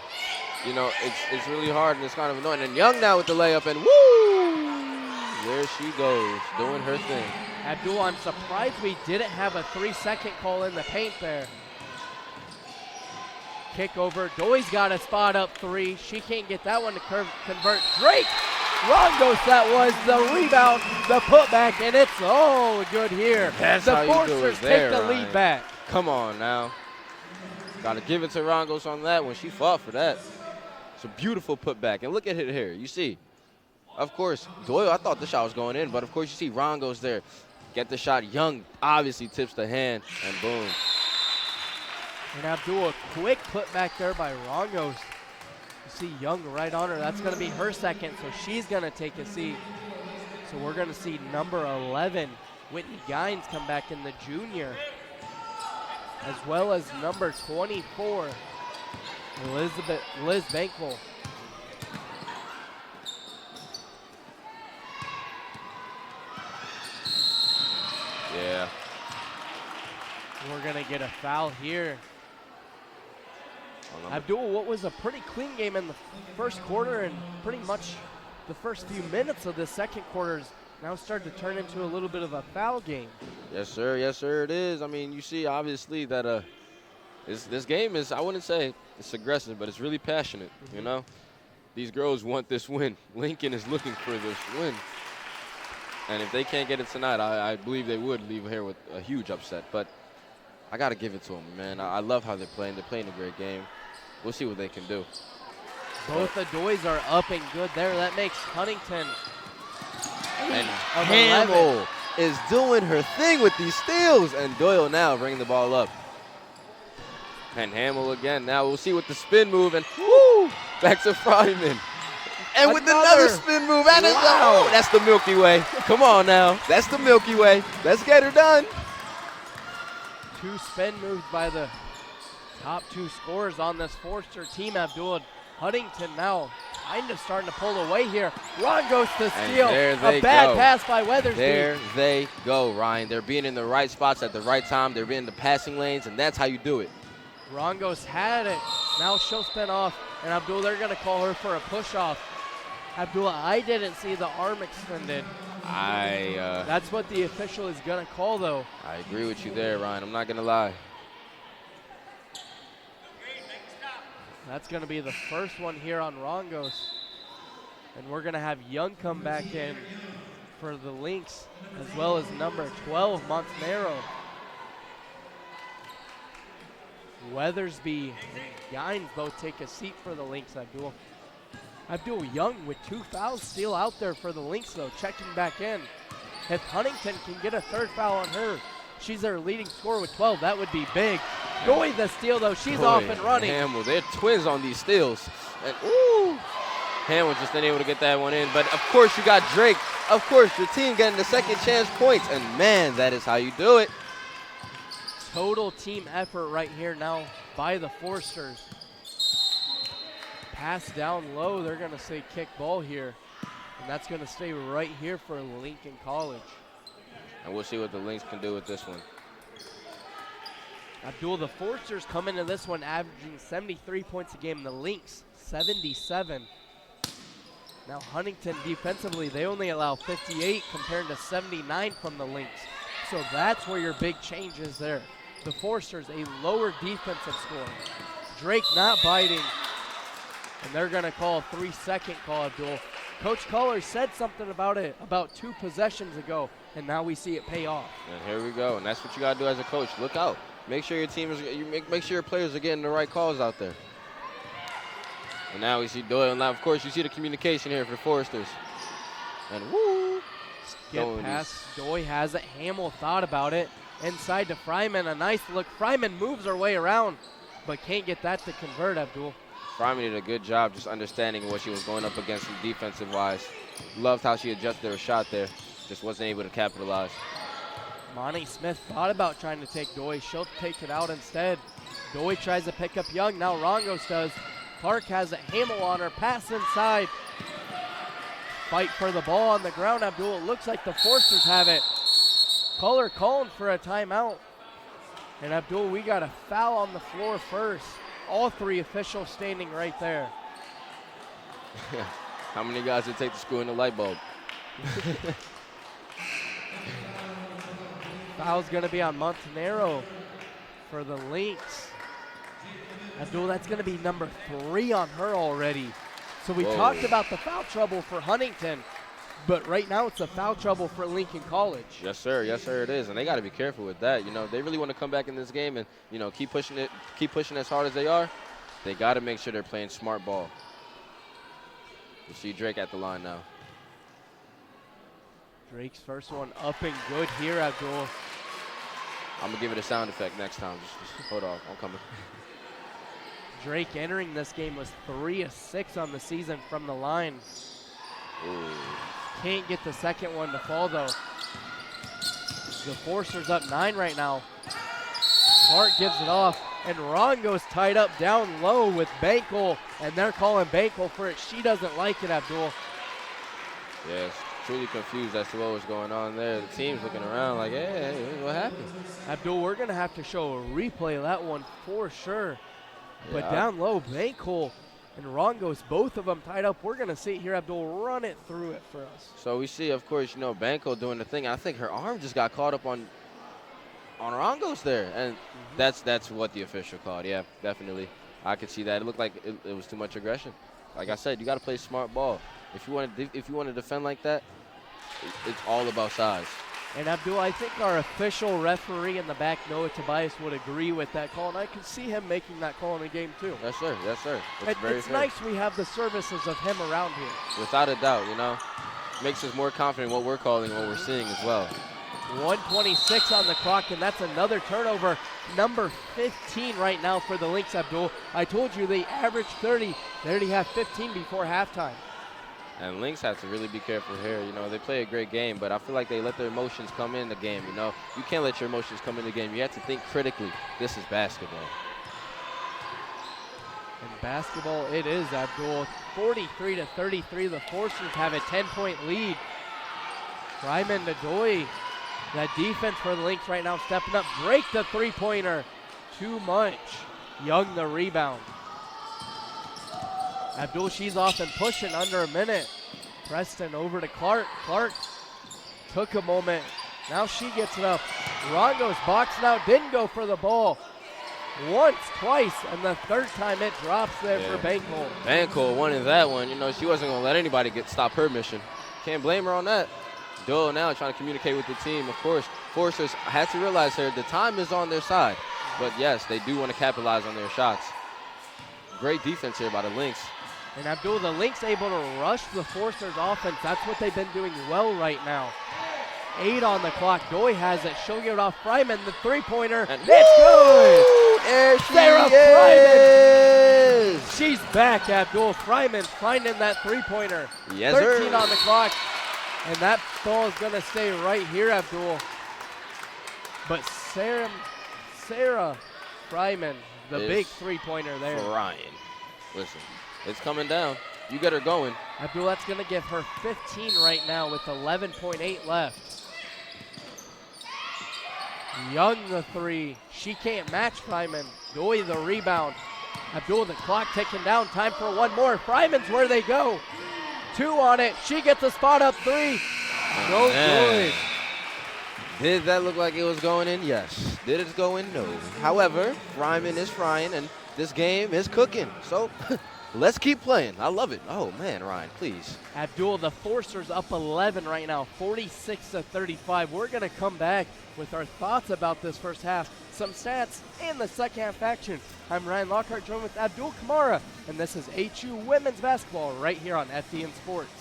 you know, it's really hard and it's kind of annoying. And Young now with the layup, and woo! There she goes, doing her thing. Abdul, I'm surprised we didn't have a 3-second call in the paint there. Kick over, Doy's got a spot up three. She can't get that one to convert. Drake! Rongos, that was the rebound, the putback, and it's all good here. That's the how you do Forsters it there, take the Ryan. lead back. Come on now. Got to give it to Rongos on that one. She fought for that. It's a beautiful putback. And look at it here. You see, of course, Doyle, I thought the shot was going in, but of course you see Rongos there. Get the shot. Young obviously tips the hand, and boom. And Abdul, a quick putback there by Rongos. You see Young right on her. That's going to be her second, so she's going to take a seat. So we're going to see number 11, Whitney Gines, come back in the junior, as well as number 24, Liz Bankville. Yeah. We're going to get a foul here. Abdul, what was a pretty clean game in the first quarter and pretty much the first few minutes of the second quarter is now starting to turn into a little bit of a foul game. Yes, sir. Yes, sir, it is. I mean, you see, obviously, that this game is, I wouldn't say it's aggressive, but it's really passionate, you know? These girls want this win. Lincoln is looking for this win. And if they can't get it tonight, I believe they would leave here with a huge upset. But I got to give it to them, man. I love how they're playing. They're playing a great game. We'll see what they can do. Both the Doys are up and good there. That makes Huntington And of Hamill is doing her thing with these steals. And Doyle now bringing the ball up. And Hamill again. Now we'll see with the spin move. And woo! Back to Fryman. And with another spin move. And wow. That's the Milky Way. Come on now. That's the Milky Way. Let's get her done. Two spin moves by the top two scorers on this Forster team, Abdul. Huntington now kind of starting to pull away here. Ron goes to steal. A bad pass by Weathersby. There they go, Ryan. They're being in the right spots at the right time. They're being in the passing lanes, and that's how you do it. Rongos had it. Now she'll spin off, and Abdul, they're going to call her for a push-off. Abdullah, I didn't see the arm extended. That's what the official is going to call, though. I agree with you there, Ryan. I'm not going to lie. That's going to be the first one here on Rongos. And we're going to have Young come back in for the Lynx, as well as number 12, Montenero. Weathersby and Gines both take a seat for the Lynx, Abdul. Abdul Young with 2 fouls still out there for the Lynx, though, checking back in. If Huntington can get a 3rd foul on her, she's their leading scorer with 12. That would be big. Goy the steal, though. She's off and running. Hamill, they're twins on these steals. And, ooh, Hamill just unable to get that one in. But, of course, you got Drake. Of course, your team getting the second chance points. And, man, that is how you do it. Total team effort right here now by the Forsters. Pass down low. They're going to say kick ball here. And that's going to stay right here for Lincoln College. And we'll see what the Lynx can do with this one. Abdul, the Forsters come into this one averaging 73 points a game. The Lynx, 77. Now Huntington defensively, they only allow 58 compared to 79 from the Lynx. So that's where your big change is there. The Forsters, a lower defensive score. Drake not biting. And they're going to call a 3-second call, Abdul. Coach Culler said something about it about 2 possessions ago, and now we see it pay off. And here we go, and that's what you got to do as a coach. Look out. Make sure your team is, make sure your players are getting the right calls out there. And now we see Doyle. Now, of course, you see the communication here for the Foresters. And woo! Get past. Doy has it. Hamill thought about it. Inside to Fryman. A nice look. Fryman moves her way around, but can't get that to convert, Abdul. Fryman did a good job just understanding what she was going up against defensive-wise. Loved how she adjusted her shot there. Just wasn't able to capitalize. Monty Smith thought about trying to take Doy. She'll take it out instead. Doy tries to pick up Young. Now Rongos does. Clark has it. Hamill on her. Pass inside. Fight for the ball on the ground, Abdul. It looks like the Forsters have it. Culler calling for a timeout. And Abdul, we got a foul on the floor first. All 3 officials standing right there. How many guys did it take to screw in the light bulb? Foul's going to be on Montenero for the Lynx. Abdul, that's going to be number 3 on her already. So we talked about the foul trouble for Huntington, but right now it's a foul trouble for Lincoln College. Yes, sir. Yes, sir, it is. And they got to be careful with that. You know, they really want to come back in this game and, you know, keep pushing as hard as they are. They got to make sure they're playing smart ball. You see Drake at the line now. Drake's first one up and good here, Abdul. I'm going to give it a sound effect next time. Just hold off. I'm coming. Drake entering this game was 3 of 6 on the season from the line. Ooh. Can't get the second one to fall, though. The Forsters up 9 right now. Clark gives it off, and Rongo's tied up down low with Bankel, and they're calling Bankel for it. She doesn't like it, Abdul. Yes, truly confused as to what was going on there. The team's looking around like, hey, what happened? Abdul, we're going to have to show a replay of that one for sure. Yeah. But down low, Bankel and Rongos, both of them tied up. We're going to see it here, Abdul. Run it through it for us. So we see, of course, you know, Banko doing the thing. I think her arm just got caught up on Rongos there. And that's what the official called. Yeah, definitely. I could see that. It looked like it was too much aggression. Like I said, you got to play smart ball. If you want to defend like that, it's all about size. And Abdul, I think our official referee in the back, Noah Tobias, would agree with that call, and I can see him making that call in the game too. Yes, sir. Yes, sir. It's nice we have the services of him around here. Without a doubt, you know. Makes us more confident in what we're calling, what we're seeing as well. 1:26 on the clock, and that's another turnover. Number 15 right now for the Lynx, Abdul. I told you they average 30. They already have 15 before halftime. And Lynx have to really be careful here. You know, they play a great game, but I feel like they let their emotions come in the game, you know. You can't let your emotions come in the game. You have to think critically. This is basketball. And basketball it is, Abdul. 43-33, the Forsters have a 10-point lead. Ryman Nadoy, that defense for the Lynx right now stepping up. Break the three-pointer. Too much. Young the rebound. Abdul, she's off and pushing under a minute. Preston over to Clark. Clark took a moment. Now she gets it up. Rongo's boxing out, didn't go for the ball. Once, twice, and the third time it drops there for Bancold. Bancold wanted that one. You know, she wasn't going to let anybody stop her mission. Can't blame her on that. Doyle now trying to communicate with the team. Of course, Foresters had to realize here the time is on their side. But, yes, they do want to capitalize on their shots. Great defense here by the Lynx. And Abdul, the Lynx able to rush the Foresters offense. That's what they've been doing well right now. 8 on the clock. Doy has it. She'll get it off Fryman. The three-pointer. And it's good. There she Sarah is. Fryman. She's back, Abdul. Fryman finding that three-pointer. Yes, 13 sir. on the clock. And that ball is going to stay right here, Abdul. But Sarah Fryman, the big three-pointer there. Ryan. Listen, it's coming down. You get her going. Abdul, that's going to give her 15 right now with 11.8 left. Young the three. She can't match Fryman. Doy the rebound. Abdul, the clock ticking down. Time for one more. Fryman's where they go. 2 on it. She gets a spot up 3. No good. Did that look like it was going in? Yes. Did it go in? No. However, Fryman is frying, and this game is cooking. So let's keep playing. I love it. Oh, man, Ryan, please. Abdul, the Forsters up 11 right now, 46-35. We're going to come back with our thoughts about this first half, some stats, and the second half action. I'm Ryan Lockhart, joined with Abdul Kamara, and this is HU Women's Basketball right here on FDN Sports.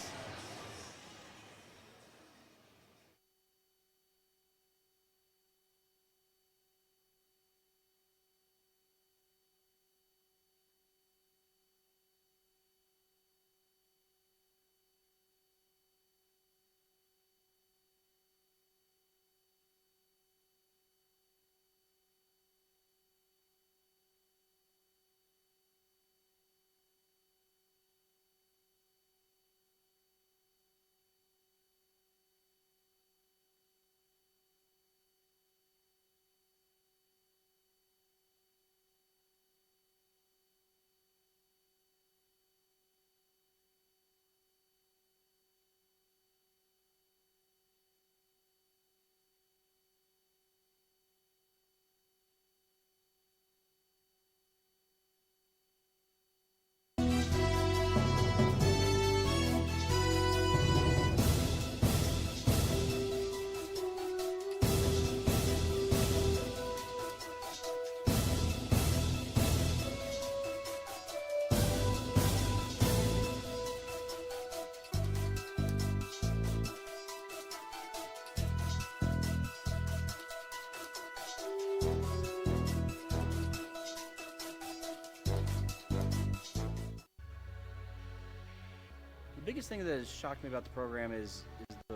The biggest thing that has shocked me about the program is the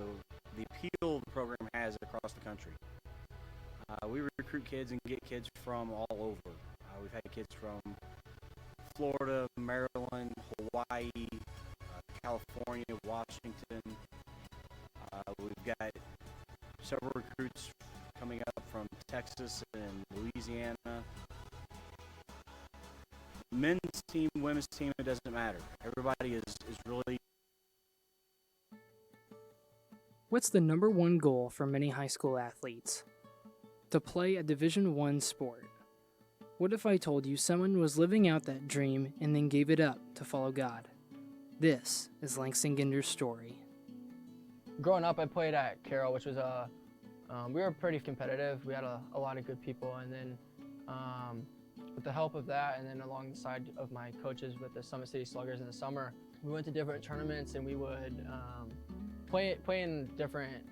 appeal the program has across the country. We recruit kids and get kids from all over. We've had kids from Florida, Maryland, Hawaii, California, Washington. We've got several recruits coming up from Texas and Louisiana. Men's team, women's team, it doesn't matter. Everybody is really. What's the number one goal for many high school athletes? To play a Division I sport. What if I told you someone was living out that dream and then gave it up to follow God? This is Langston Ginder's story. Growing up, I played at Carroll, which was we were pretty competitive. We had a lot of good people, and then with the help of that, and then alongside of my coaches with the Summit City Sluggers in the summer, we went to different tournaments, and we would play in different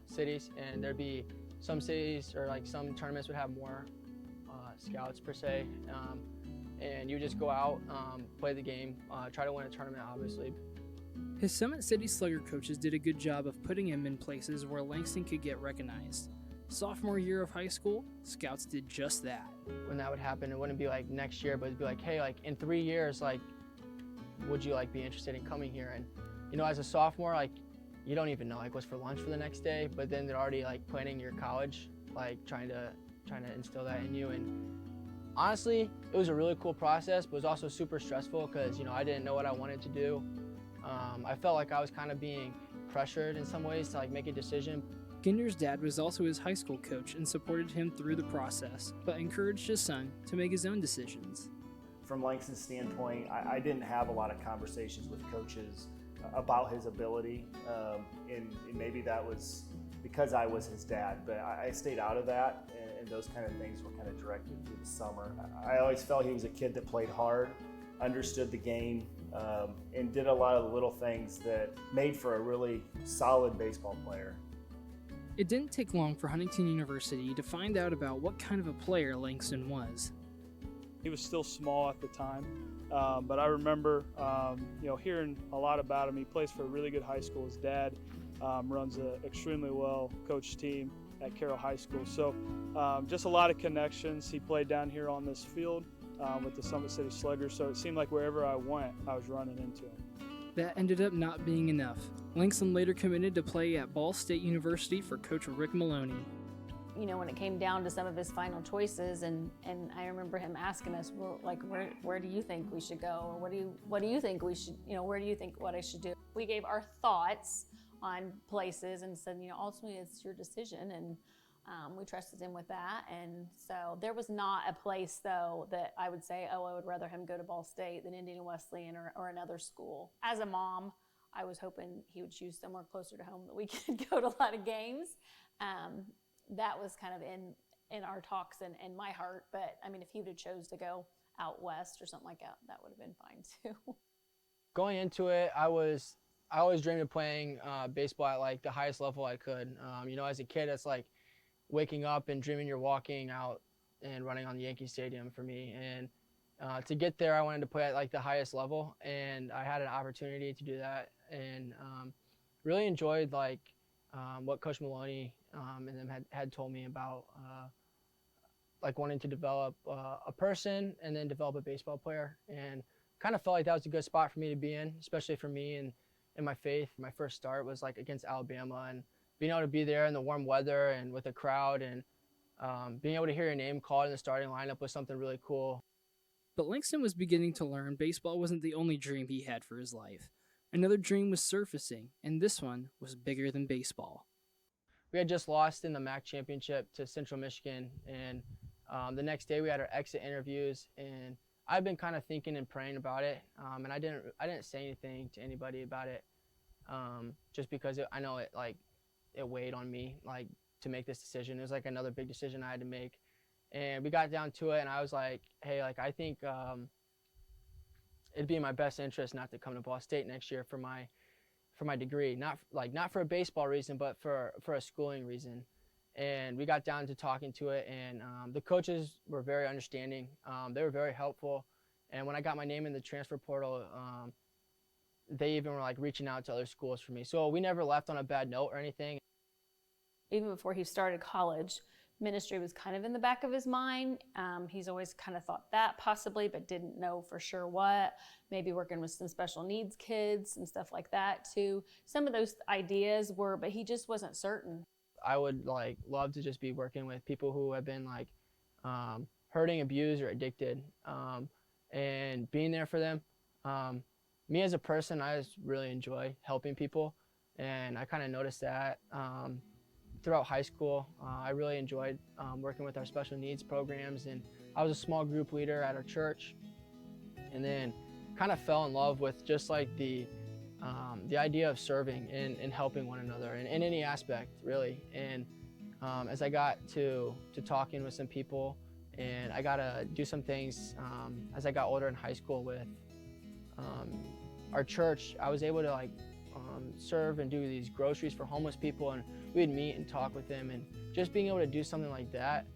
cities, and there'd be some cities or like some tournaments would have more scouts per se, and you just go out, play the game, try to win a tournament, obviously. His Summit City Slugger coaches did a good job of putting him in places where Langston could get recognized. Sophomore year of high school, scouts did just that. When that would happen, it wouldn't be like next year, but it'd be like, hey, like in 3 years, like, would you like be interested in coming here? And you know, as a sophomore, like, you don't even know like what's for lunch for the next day, but then they're already like planning your college, like trying to instill that in you. And honestly, it was a really cool process, but it was also super stressful because, you know, I didn't know what I wanted to do. I felt like I was kind of being pressured in some ways to like make a decision. Ginder's dad was also his high school coach and supported him through the process, but encouraged his son to make his own decisions. From Langston's standpoint, I didn't have a lot of conversations with coaches about his ability, and maybe that was because I was his dad, but I stayed out of that, and those kind of things were kind of directed through the summer. I always felt he was a kid that played hard, understood the game, and did a lot of the little things that made for a really solid baseball player. It didn't take long for Huntington University to find out about what kind of a player Langston was. He was still small at the time, but I remember hearing a lot about him. He plays for a really good high school. His dad runs an extremely well coached team at Carroll High School. So just a lot of connections. He played down here on this field with the Summit City Sluggers, so it seemed like wherever I went, I was running into him. That ended up not being enough. Langston later committed to play at Ball State University for Coach Rick Maloney. You know, when it came down to some of his final choices, and I remember him asking us, well, like, where do you think we should go, or what do you think we should, where do you think what I should do? We gave our thoughts on places and said, ultimately it's your decision, and we trusted him with that. And so there was not a place though that I would say, oh, I would rather him go to Ball State than Indiana Wesleyan or another school. As a mom, I was hoping he would choose somewhere closer to home that we could go to a lot of games. That was kind of in our talks and in my heart. But I mean, if he would have chose to go out west or something like that, that would have been fine too. Going into it, I always dreamed of playing baseball at like the highest level I could. As a kid, it's like waking up and dreaming you're walking out and running on Yankee Stadium for me. And to get there, I wanted to play at like the highest level, and I had an opportunity to do that, and really enjoyed like what Coach Maloney and them had told me about like wanting to develop a person and then develop a baseball player, and kind of felt like that was a good spot for me to be in, especially for me and my faith. My first start was like against Alabama, and being able to be there in the warm weather and with a crowd, and being able to hear your name called in the starting lineup was something really cool. But Langston was beginning to learn baseball wasn't the only dream he had for his life. Another dream was surfacing, and this one was bigger than baseball. We had just lost in the MAC championship to Central Michigan, and the next day we had our exit interviews, and I've been kind of thinking and praying about it, and I didn't say anything to anybody about it, just because I know it weighed on me like to make this decision. It was like another big decision I had to make, and we got down to it, and I was like, hey, like I think it'd be in my best interest not to come to Ball State next year for my degree, not for a baseball reason, but for a schooling reason. And we got down to talking to it, and the coaches were very understanding. They were very helpful, and when I got my name in the transfer portal, they even were like reaching out to other schools for me. So we never left on a bad note or anything. Even before he started college, ministry was kind of in the back of his mind. He's always kind of thought that possibly, but didn't know for sure what. Maybe working with some special needs kids and stuff like that too. Some of those ideas were, but he just wasn't certain. I would like love to just be working with people who have been like hurting, abused, or addicted, and being there for them. Me as a person, I just really enjoy helping people, and I kind of noticed that throughout high school. I really enjoyed working with our special needs programs, and I was a small group leader at our church, and then kind of fell in love with just like the idea of serving and helping one another in any aspect, really. And as I got to talking with some people, and I got to do some things as I got older in high school with our church, I was able to like serve and do these groceries for homeless people, and we'd meet and talk with them, and just being able to do something like that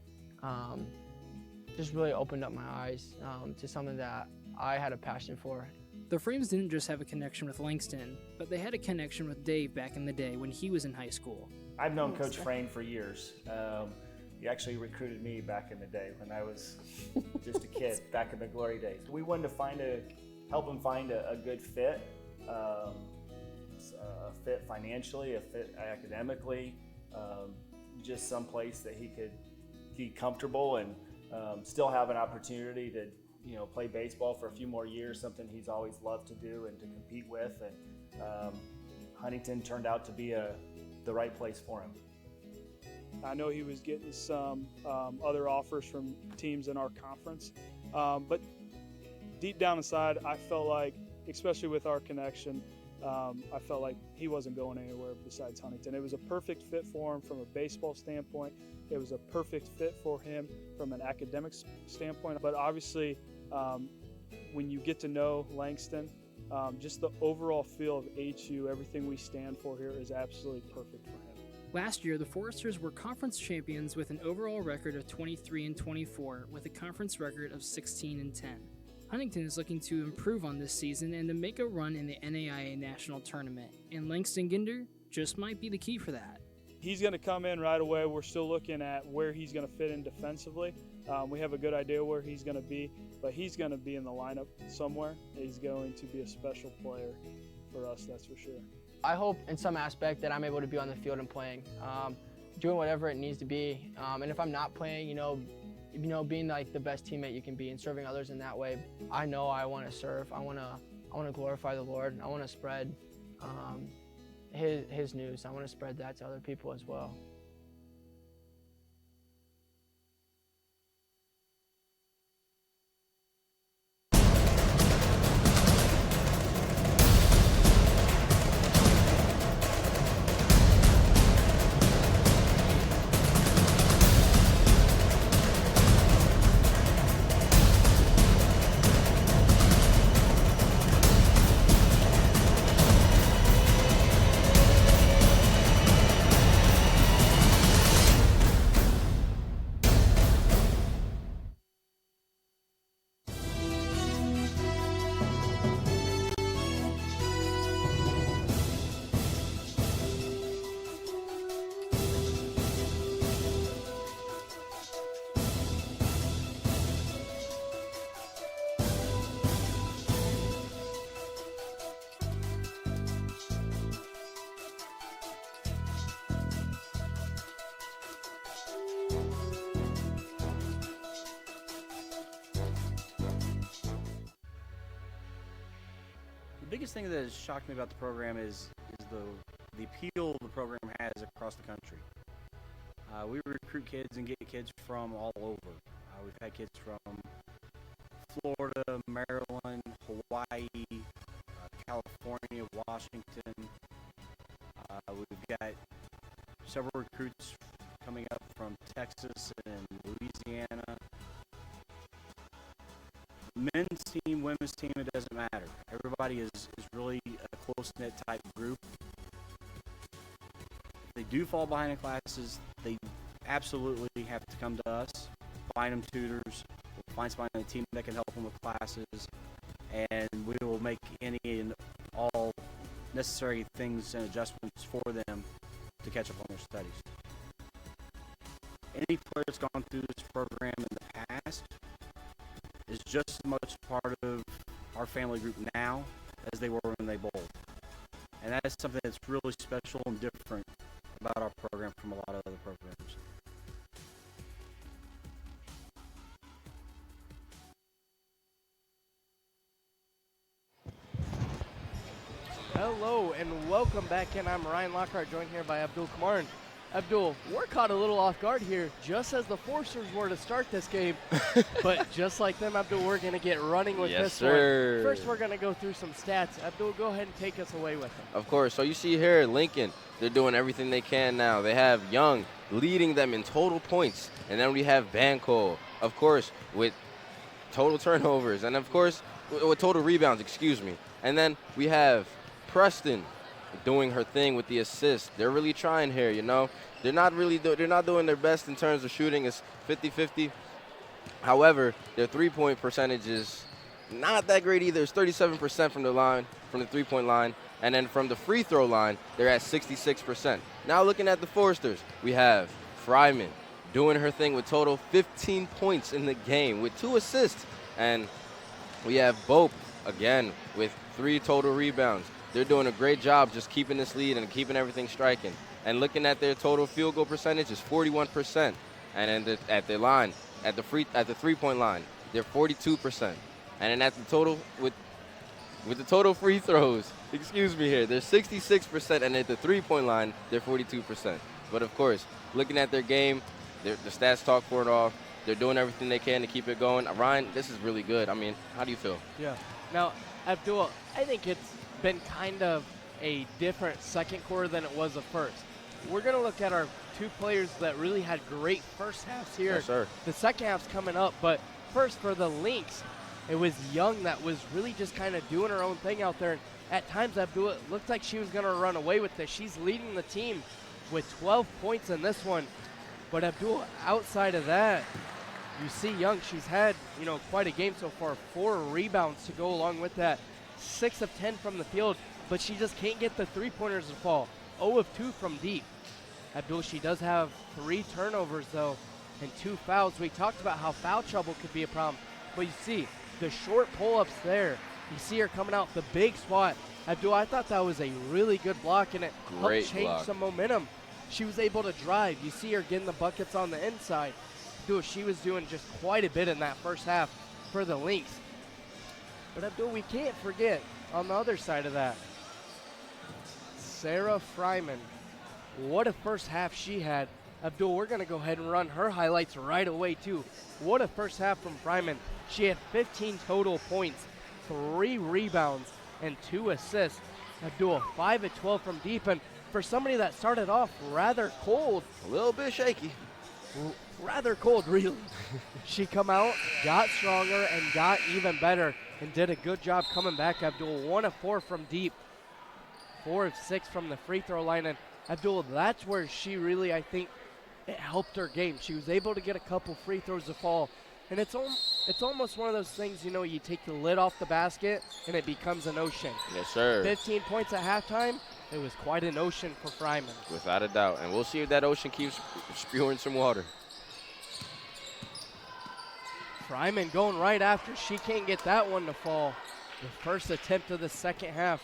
just really opened up my eyes to something that I had a passion for. The Frames didn't just have a connection with Langston, but they had a connection with Dave back in the day when he was in high school. I've known Coach Frame for years. He actually recruited me back in the day when I was just a kid, back in the glory days. We wanted to help him find a good fit, a fit financially, a fit academically, just some place that he could be comfortable and still have an opportunity play baseball for a few more years, something he's always loved to do and to compete with. And Huntington turned out to be the right place for him. I know he was getting some other offers from teams in our conference, but deep down inside, I felt like, especially with our connection, I felt like he wasn't going anywhere besides Huntington. It was a perfect fit for him from a baseball standpoint. It was a perfect fit for him from an academic standpoint. But obviously, when you get to know Langston, just the overall feel of HU, everything we stand for here is absolutely perfect for him. Last year, the Foresters were conference champions with an overall record of 23-24, with a conference record of 16-10. Huntington is looking to improve on this season and to make a run in the NAIA National Tournament, and Langston Ginder just might be the key for that. He's going to come in right away. We're still looking at where he's going to fit in defensively. We have a good idea where he's going to be, but he's going to be in the lineup somewhere. He's going to be a special player for us, that's for sure. I hope in some aspect that I'm able to be on the field and playing, doing whatever it needs to be. And if I'm not playing, being like the best teammate you can be and serving others in that way. I know I want to serve. I want to glorify the Lord. I want to spread His news. I want to spread that to other people as well. The biggest thing that has shocked me about the program is the appeal the program has across the country. We recruit kids and get kids from all over. We've had kids from Florida, Maryland, Hawaii, California, Washington. We've got several recruits coming up from Texas and Louisiana. Men's team, women's team, it doesn't matter. Everybody is really a close-knit type group. If they do fall behind in classes, they absolutely have to come to us, find them tutors, we'll find somebody on the team that can help them with classes, and we will make any and all necessary things and adjustments for them to catch up on their studies. Any player that's gone through this program in the past is just as much part of our family group now as they were when they bowled. And that is something that's really special and different about our program from a lot of other programs. Hello and welcome back in. I'm Ryan Lockhart, joined here by Abdul Kamar. Abdul, we're caught a little off guard here, just as the Foresters were to start this game. But just like them, Abdul, we're going to get running with this one. First, we're going to go through some stats. Abdul, go ahead and take us away with them. Of course. So you see here, Lincoln, they're doing everything they can now. They have Young leading them in total points. And then we have Banco, of course, with total turnovers. And, of course, with total rebounds, excuse me. And then we have Preston doing her thing with the assist. They're really trying here, They're not doing their best in terms of shooting. It's 50-50. However, their three-point percentage is not that great either. It's 37% from the three-point line. And then from the free throw line, they're at 66%. Now looking at the Foresters, we have Fryman doing her thing with total 15 points in the game with 2 assists. And we have Bope, again, with 3 total rebounds. They're doing a great job just keeping this lead and keeping everything striking. And looking at their total field goal percentage is 41%. And at their line, at the 3-point line, they're 42%. And then at the total, with the total free throws, excuse me here, they're 66%, and at the three-point line, they're 42%. But of course, looking at their game, the stats talk for it all. They're doing everything they can to keep it going. Ryan, this is really good. I mean, how do you feel? Yeah. Now, Abdul, I think it's been kind of a different second quarter than it was the first. We're going to look at our two players that really had great first halves here. Yes, sir. The second half's coming up, but first for the Lynx, it was Young that was really just kind of doing her own thing out there. And at times, Abdul, it looked like she was going to run away with this. She's leading the team with 12 points in this one. But Abdul, outside of that, you see Young, she's had, quite a game so far. 4 rebounds to go along with that. 6 of 10 from the field, but she just can't get the three-pointers to fall. 0 of 2 from deep. Abdul, she does have 3 turnovers, though, and 2 fouls. We talked about how foul trouble could be a problem, but you see the short pull-ups there. You see her coming out the big spot. Abdul, I thought that was a really good block, and it helped change some momentum. She was able to drive. You see her getting the buckets on the inside. Abdul, she was doing just quite a bit in that first half for the Lynx. But Abdul, we can't forget on the other side of that, Sarah Fryman. What a first half she had. Abdul, we're going to go ahead and run her highlights right away, too. What a first half from Fryman. She had 15 total points, 3 rebounds, and 2 assists. Abdul, 5 of 12 from deep, and for somebody that started off rather cold. A little bit shaky. Rather cold, really. She come out, got stronger, and got even better, and did a good job coming back. Abdul, 1 of 4 from deep, 4 of 6 from the free throw line, and Abdul, that's where she really, I think, it helped her game. She was able to get a couple free throws to fall, and it's almost one of those things, you take the lid off the basket, and it becomes an ocean. Yes, sir. 15 points at halftime. It was quite an ocean for Fryman. Without a doubt. And we'll see if that ocean keeps spewing some water. Fryman going right after. She can't get that one to fall. The first attempt of the second half.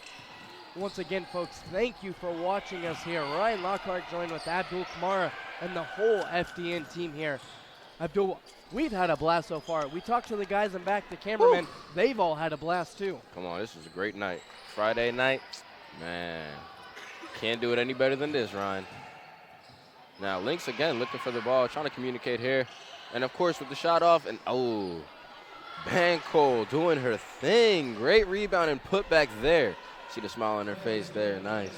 Once again, folks, thank you for watching us here. Ryan Lockhart joined with Abdul Kamara and the whole FDN team here. Abdul, we've had a blast so far. We talked to the guys in back, the cameramen. Woo! They've all had a blast, too. Come on, this was a great night. Friday night, man. Can't do it any better than this, Ryan. Now, Lynx again looking for the ball, trying to communicate here. And, of course, with the shot off, and Banco doing her thing. Great rebound and put back there. See the smile on her face there, nice.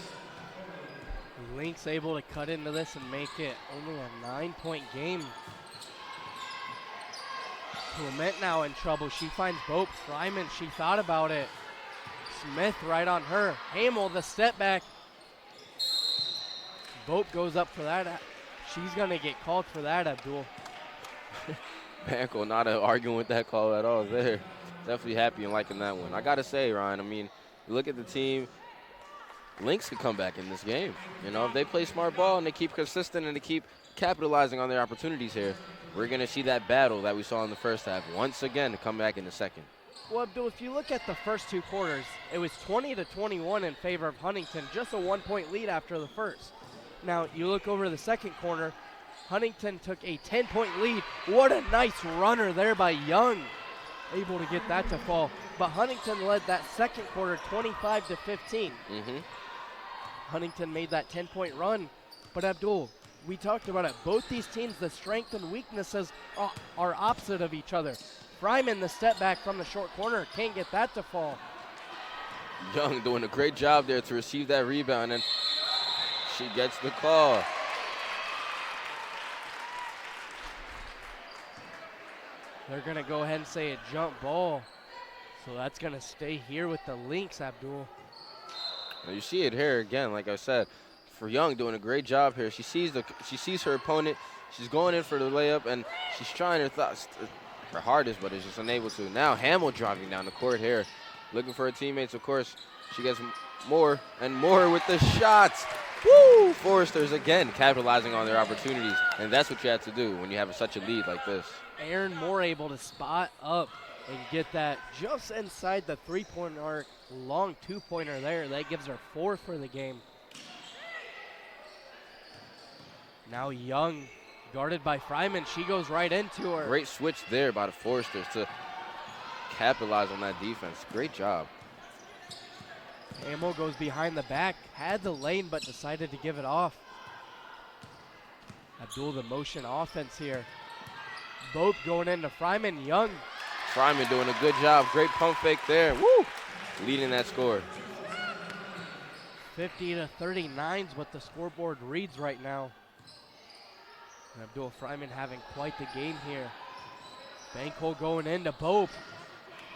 Lynx able to cut into this and make it only a 9-point game. Clement now in trouble. She finds Bope. Fryman, she thought about it. Smith right on her. Hamel, the step back. Bope goes up for that. She's going to get called for that, Abdul. Banco not arguing with that call at all there. Definitely happy and liking that one. I got to say, Ryan, you look at the team, Lynx could come back in this game. If they play smart ball and they keep consistent and they keep capitalizing on their opportunities here, we're going to see that battle that we saw in the first half once again to come back in the second. Well, Abdul, if you look at the first 2 quarters, it was 20-21 in favor of Huntington, just a 1-point lead after the first. Now, you look over the second corner, Huntington took a 10-point lead. What a nice runner there by Young, able to get that to fall. But Huntington led that second quarter 25-15. Mm-hmm. Huntington made that 10-point run. But Abdul, we talked about it. Both these teams, the strength and weaknesses are opposite of each other. Fryman, the step back from the short corner, can't get that to fall. Young doing a great job there to receive that rebound, and she gets the call. They're going to go ahead and say a jump ball. So that's going to stay here with the Lynx, Abdul. Now you see it here again, like I said. For Young doing a great job here. She sees her opponent. She's going in for the layup, and she's trying her hardest, but is just unable to. Now Hamill driving down the court here, looking for her teammates. Of course, she gets more and more with the shots. Woo! Foresters again capitalizing on their opportunities, and that's what you have to do when you have such a lead like this. Aaron Moore able to spot up and get that just inside the three-point arc. Long two-pointer there. That gives her 4 for the game. Now Young Guarded by Fryman. She goes right into her. Great switch there by the Foresters to capitalize on that defense. Great job. Hamill goes behind the back. Had the lane, but decided to give it off. Abdul, the motion offense here. Both going into Fryman. Young. Fryman doing a good job. Great pump fake there. Woo! Leading that score. 50-39 is what the scoreboard reads right now. And Abdul Fryman having quite the game here. Banko going into Bope.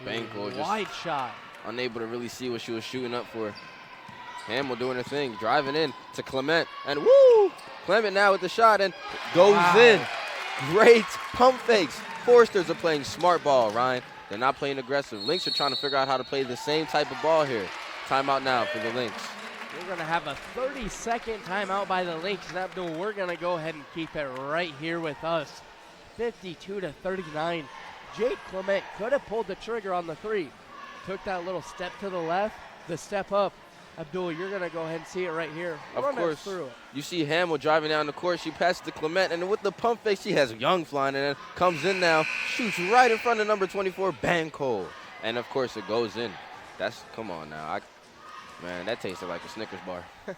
Banko just wide shot. unable to really see what she was shooting up for. Hamill doing her thing, driving in to Clement, and woo! Clement now with the shot and goes in. Great pump fakes. Foresters are playing smart ball, Ryan. They're not playing aggressive. Lynx are trying to figure out how to play the same type of ball here. Timeout now for the Lynx. We're going to have a 30-second timeout by the Lynx. And Abdul, we're going to go ahead and keep it right here with us. 52-39. Jake Clement could have pulled the trigger on the three. Took that little step to the left, the step up. Abdul, you're going to go ahead and see it right here. Of Run course. through it. You see Hamill driving down the court. She passes to Clement, and with the pump fake, she has Young flying in. Comes in now, shoots right in front of number 24, Banko. And, of course, it goes in. That's, come on now. Man, that tasted like a Snickers bar. A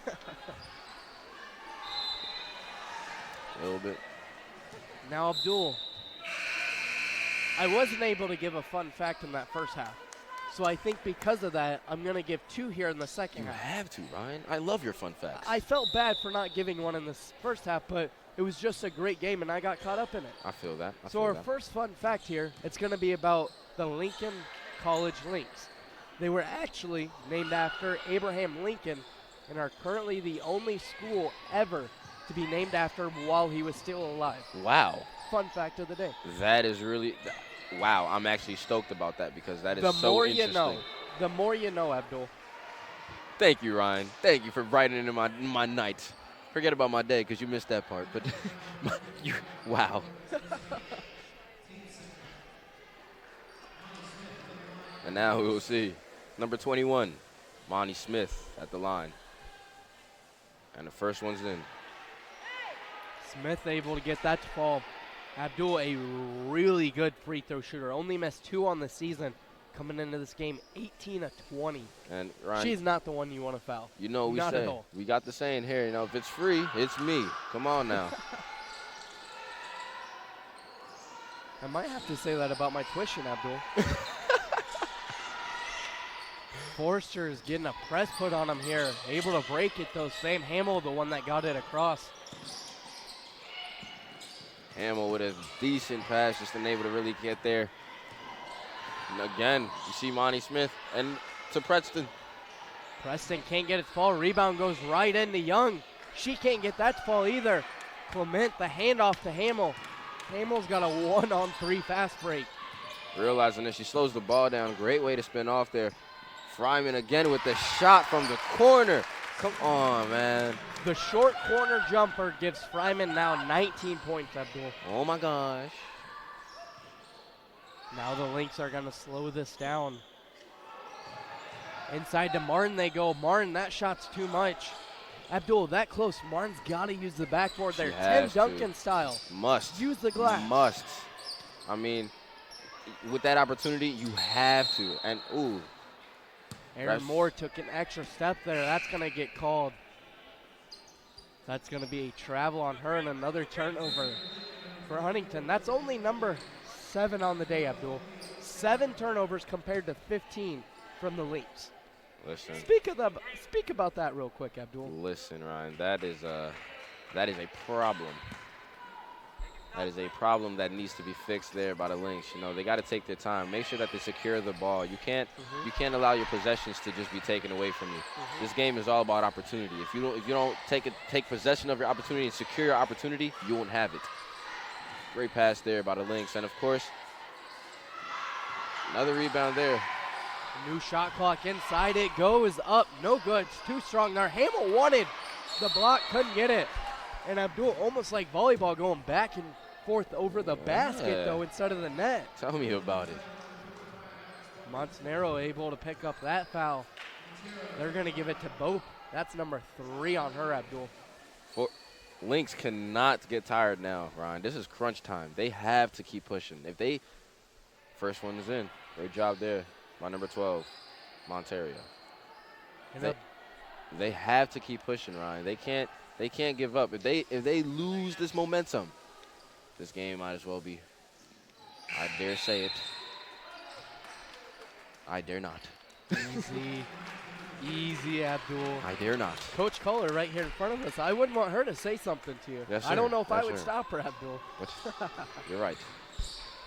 little bit. Now, Abdul, I wasn't able to give a fun fact in that first half. So I think because of that, I'm going to give two here in the second You half. have to, Ryan. I love your fun facts. I felt bad for not giving one in the first half, but it was just a great game, and I got caught up in it. I feel that. So our first fun fact here, it's going to be about the Lincoln College Lynx. They were actually named after Abraham Lincoln and are currently the only school ever to be named after while he was still alive. Wow. Fun fact of the day. That is really, wow. I'm actually stoked about that because that is so interesting. The more you know. The more you know, Abdul. Thank you, Ryan. Thank you for brightening my night. Forget about my day because you missed that part. But wow. And now we will see number 21, Monty Smith at the line. And the first one's in. Smith able to get that to fall. Abdul, a really good free throw shooter. Only missed 2 on the season. Coming into this game, 18 of 20. And Ryan, she's not the one you want to foul. You know we not say, at all. we got the saying here, you know, if it's free, it's me. Come on now. I might have to say that about my tuition, Abdul. Forster is getting a press put on him here. Able to break it, though. Same Hamill, the one that got it across. Hamill with a decent pass, just unable to really get there. And again, you see Monty Smith and to Preston. Preston can't get it to fall. Rebound goes right into Young. She can't get that to fall either. Clement, the handoff to Hamill. Hamill's got a 1-on-3 fast break. Realizing that she slows the ball down. Great way to spin off there. Fryman again with the shot from the corner. Come on, man. The short corner jumper gives Fryman now 19 points, Abdul. Oh, my gosh. Now the Lynx are going to slow this down. Inside to Martin they go. Martin, that shot's too much. Abdul, that close. Martin's got to use the backboard there. Tim Duncan style. Must. Use the glass. Must. I mean, with that opportunity, you have to. And, ooh. Aaron Moore took an extra step there. That's going to get called. That's going to be a travel on her and another turnover for Huntington. That's only number 7 on the day, Abdul. 7 turnovers compared to 15 from the Lynx. Listen. Speak about that real quick, Abdul. Listen, Ryan, that is a problem. That is a problem that needs to be fixed there by the Lynx. You know, they got to take their time. Make sure that they secure the ball. You can't allow your possessions to just be taken away from you. This game is all about opportunity. If you don't take possession of your opportunity and secure your opportunity, you won't have it. Great pass there by the Lynx, and of course, another rebound there. New shot clock inside. It goes up. No good. It's too strong there. Hamill wanted the block, couldn't get it. And Abdul, almost like volleyball, going back and forth over the basket, though, instead of the net. Tell me about it. Montanaro able to pick up that foul. They're going to give it to Bope. That's number 3 on her, Abdul. Lynx cannot get tired now, Ryan. This is crunch time. They have to keep pushing. If they first one is in, great job there by number 12, Monterio. They have to keep pushing, Ryan. They can't give up. If they lose this momentum, this game might as well be. I dare say it. I dare not. Easy, Abdul. I dare not. Coach Kohler right here in front of us. I wouldn't want her to say something to you. Yes, sir. I don't know if I Yes, would sir. stop her, Abdul. You're right.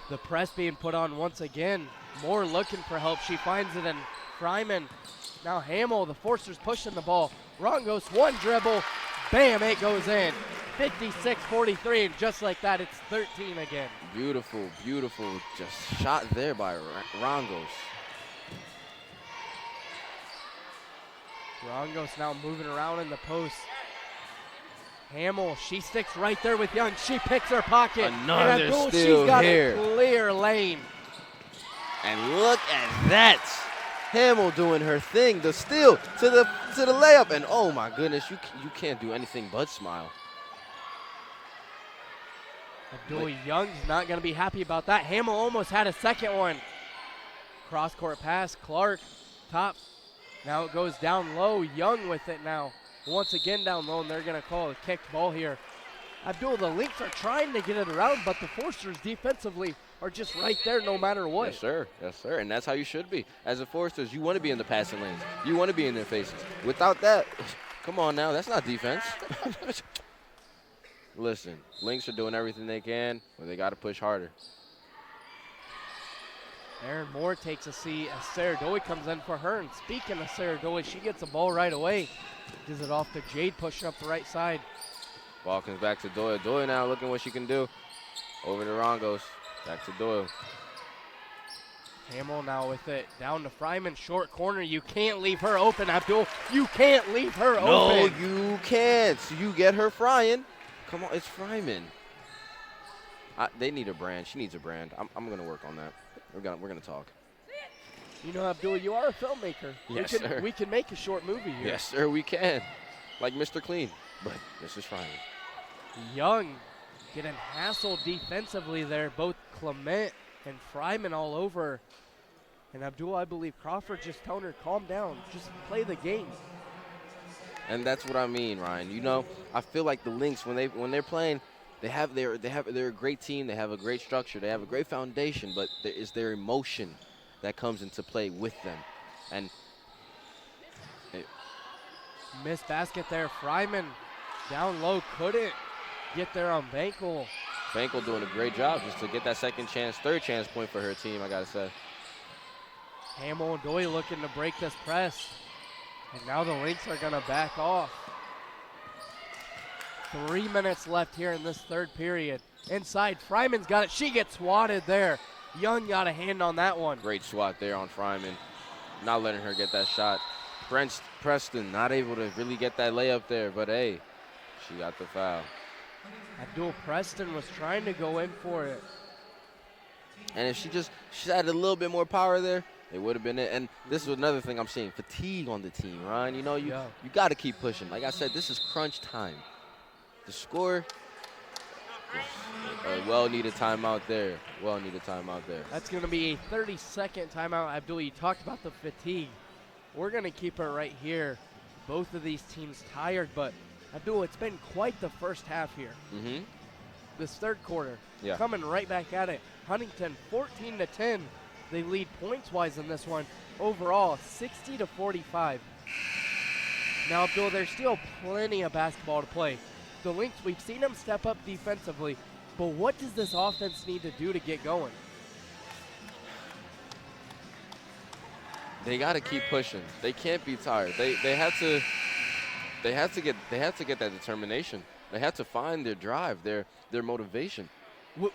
The press being put on once again. Moore looking for help. She finds it in Fryman. Now Hamill, the Forcers pushing the ball. Rongos, one dribble. Bam, it goes in. 56-43, and just like that, it's 13 again. Beautiful, beautiful just shot there by Rongos. Rongos now moving around in the post. Hamill, she sticks right there with Young. She picks her pocket. Another and Abdul, steal she's got here. a clear lane. And look at that. Hamill doing her thing. The steal to the layup. And oh my goodness, you can't do anything but smile. Abdul Young's not going to be happy about that. Hamill almost had a second one. Cross-court pass. Clark, top. Now it goes down low. Young with it now. Once again down low, and they're going to call a kicked ball here. Abdul, the Lynx are trying to get it around, but the Forcers defensively are just right there no matter what. Yes, sir. Yes, sir. And that's how you should be. As a Foresters, you want to be in the passing lanes. You want to be in their faces. Without that, come on now, that's not defense. Listen, Lynx are doing everything they can, but they got to push harder. Aaron Moore takes a seat as Sarah Dowie comes in for her. And speaking of Sarah Dowie, she gets the ball right away. Gives it off to Jade, pushing up the right side. Ball comes back to Doyle. Doyle now looking what she can do. Over to Rongos. Back to Doyle. Hamill now with it. Down to Fryman, short corner. You can't leave her open, Abdul. You can't leave her open. No, you can't. You get her frying. Come on, it's Fryman. They need a brand. She needs a brand. I'm going to work on that. We're gonna talk. You know, Abdul, you are a filmmaker. Yes, sir. We can make a short movie here. Yes, sir, we can. Like Mr. Clean. But this is Fryman. Young getting hassled defensively there. Both Clement and Fryman all over. And Abdul, I believe Crawford just telling her, calm down. Just play the game. And that's what I mean, Ryan. You know, I feel like the Lynx, when they're playing, they're a great team. They have a great structure. They have a great foundation. But there is their emotion that comes into play with them. And missed basket there. Fryman down low, couldn't get there on Bankel. Bankel doing a great job just to get that second chance, third chance point for her team, I got to say. Hamill and Doyle looking to break this press. And now the Lynx are going to back off. 3 minutes left here in this third period. Inside, Fryman's got it. She gets swatted there. Young got a hand on that one. Great swat there on Fryman. Not letting her get that shot. Preston not able to really get that layup there, but hey, she got the foul. Abdul Preston was trying to go in for it. And if she had a little bit more power there, it would have been it. And this is another thing I'm seeing, fatigue on the team, Ryan. You know, you got to keep pushing. Like I said, this is crunch time. The score, a well-needed timeout there. Well-needed timeout there. That's going to be a 30-second timeout. Abdul, you talked about the fatigue. We're going to keep it right here. Both of these teams tired, but Abdul, it's been quite the first half here. Mm-hmm. This third quarter, yeah, coming right back at it. Huntington 14-10. They lead points-wise in this one. Overall, 60-45. Now, Abdul, there's still plenty of basketball to play. The Lynx, we've seen them step up defensively, but what does this offense need to do to get going? They got to keep pushing. They can't be tired. They have to get that determination. They have to find their drive, their motivation.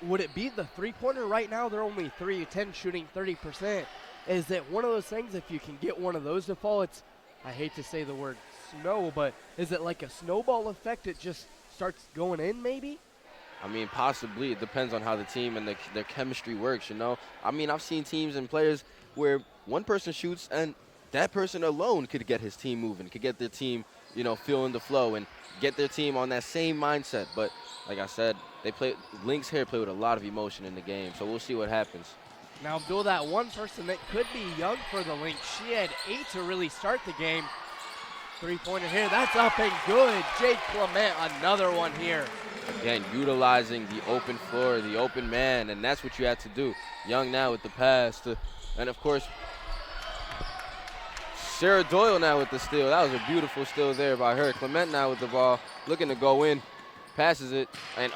Would it be the three-pointer right now? They're only 3-10 shooting 30%. Is it one of those things, if you can get one of those to fall, it's, I hate to say the word snow, but is it like a snowball effect? It just starts going in maybe? I mean, possibly. It depends on how the team and their chemistry works, you know. I mean, I've seen teams and players where one person shoots and that person alone could get his team moving, could get their team feel in the flow and get their team on that same mindset. But like I said, Lynx here play with a lot of emotion in the game, so we'll see what happens. Now, Abdul, that one person that could be young for the Lynx, she had 8 to really start the game. 3-pointer here, that's up and good. Jade Clement, another one here. Again, utilizing the open floor, the open man, and that's what you have to do. Young now with the pass, and of course, Sarah Doyle now with the steal. That was a beautiful steal there by her. Clement now with the ball, looking to go in, passes it, and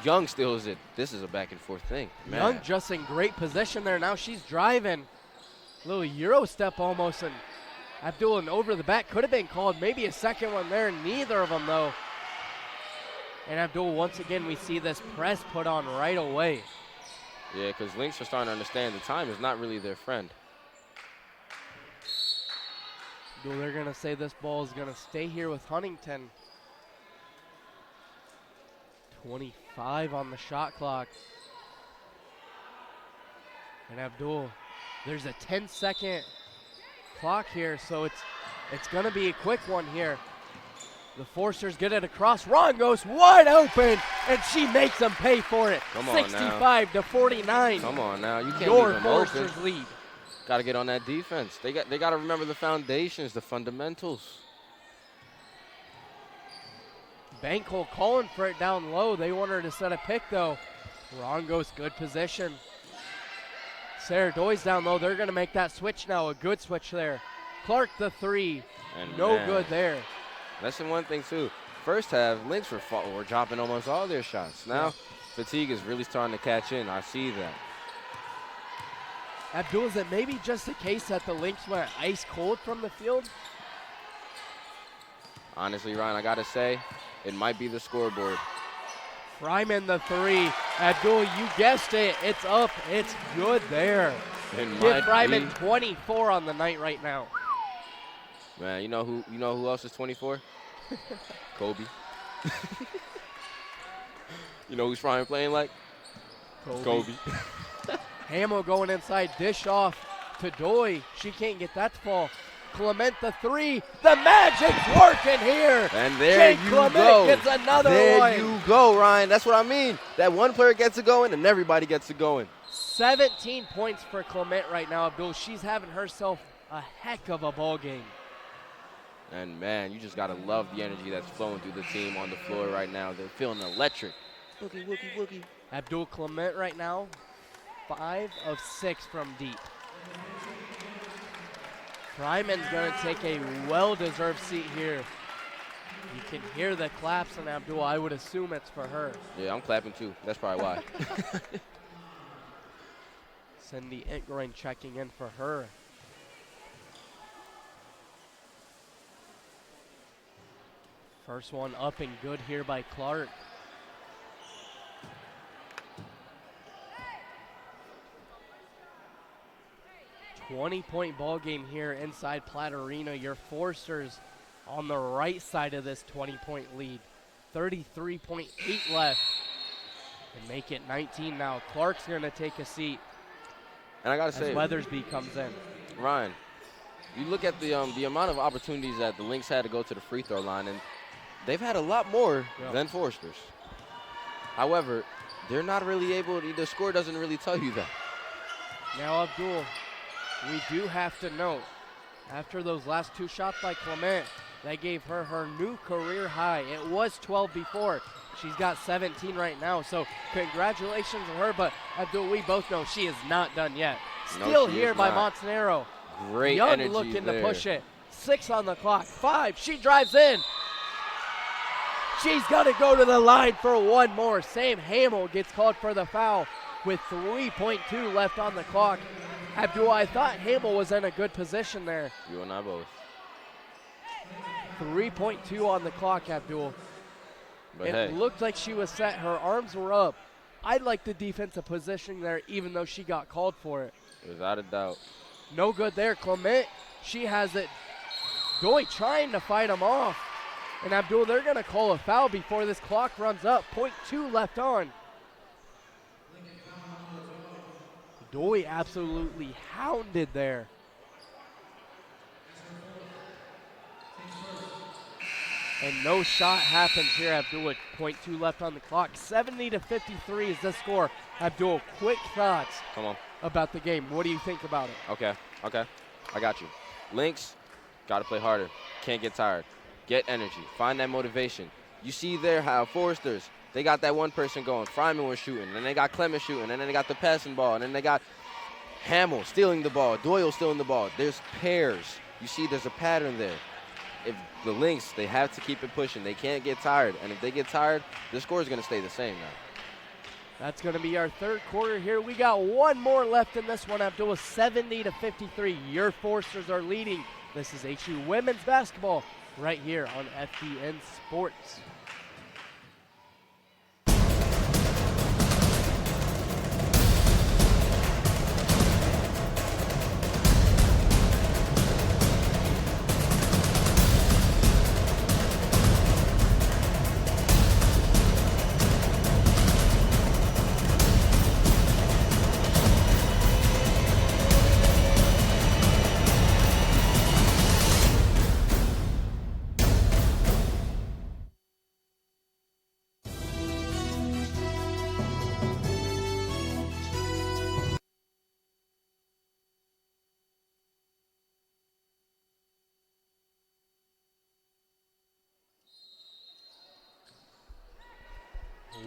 Young steals it. This is a back and forth thing. Man. Young just in great position there. Now she's driving. Little Euro step almost, and Abdul and over the back could have been called. Maybe a second one there, neither of them though. And Abdul, once again, we see this press put on right away. Yeah, because Lynx are starting to understand the time is not really their friend. Abdul, they're going to say this ball is going to stay here with Huntington. 25 on the shot clock. And Abdul, there's a 10-second clock here, so it's going to be a quick one here. The Forcers get it across. Ron goes wide open, and she makes them pay for it. Come on 65 to 49. Come on now, you can't Your leave them Forcers open. lead. Got to get on that defense. They got to remember the foundations, the fundamentals. Bankhole calling for it down low. They want her to set a pick though. Ron goes good position. Sarah Doy's down low. They're going to make that switch now. A good switch there. Clark the 3. And no man, good there. That's the one thing too. First half, Lynx were dropping almost all their shots. Now, fatigue is really starting to catch in. I see that. Abdul, is it maybe just the case that the Lynx went ice cold from the field? Honestly, Ryan, I got to say, it might be the scoreboard. Fryman the 3. Abdul, you guessed it. It's up. It's good there. Give Fryman 24 on the night right now. Man, you know who else is 24? Kobe. You know who's Fryman playing like? Kobe. Hamill going inside, dish off to Doy. She can't get that to fall. Clement the 3. The magic's working here. And there Jake you Clement go. gets another there one. There you go, Ryan. That's what I mean. That one player gets it going and everybody gets it going. 17 points for Clement right now, Abdul. She's having herself a heck of a ball game. And, man, you just got to love the energy that's flowing through the team on the floor right now. They're feeling electric. Woogie, woogie, woogie. Abdul Clement right now, 5 of 6 from deep. Fryman's going to take a well-deserved seat here. You can hear the claps on Abdul. I would assume it's for her. Yeah, I'm clapping too. That's probably why. Cindy Entgroin checking in for her. First one up and good here by Clark. $20-point ball game here inside Platt Arena. Your Forcers on the right side of this 20-point lead. 33.8 left. And make it 19 now. Clark's going to take a seat. And I got to say, as Weathersby comes in. Ryan, you look at the amount of opportunities that the Lynx had to go to the free throw line, and they've had a lot more than Forsters. However, they're not really able to, the score doesn't really tell you that. Now, Abdul, we do have to note, after those last 2 shots by Clement, that gave her her new career high. It was 12 before. She's got 17 right now, so congratulations to her. But, Abdul, we both know she is not done yet. Still here by Montanaro. Great Young energy looking there. to push it. 6 on the clock. 5. She drives in. She's going to go to the line for one more. Sam Hamill gets called for the foul with 3.2 left on the clock. Abdul, I thought Hamill was in a good position there. You and I both. 3.2 on the clock, Abdul. But it looked like she was set. Her arms were up. I like the defensive positioning there, even though she got called for it. Without a doubt. No good there. Clement, she has it. Doy trying to fight him off. And Abdul, they're going to call a foul before this clock runs up. 0.2 left on. Doy absolutely hounded there. And no shot happens here, Abdul, with 0.2 left on the clock. 70-53 is the score. Abdul, quick thoughts Come on. about the game. What do you think about it? Okay. I got you. Lynx, got to play harder. Can't get tired. Get energy. Find that motivation. You see there how Foresters, they got that one person going. Fryman was shooting, and then they got Clement shooting, and then they got the passing ball, and then they got Hamill stealing the ball, Doyle stealing the ball. There's pairs. You see there's a pattern there. If the Lynx, they have to keep it pushing. They can't get tired, and if they get tired, the score is going to stay the same now. That's going to be our third quarter here. We got one more left in this one, Abdullah. 70-53. Your Foresters are leading. This is HU women's basketball right here on FDN Sports.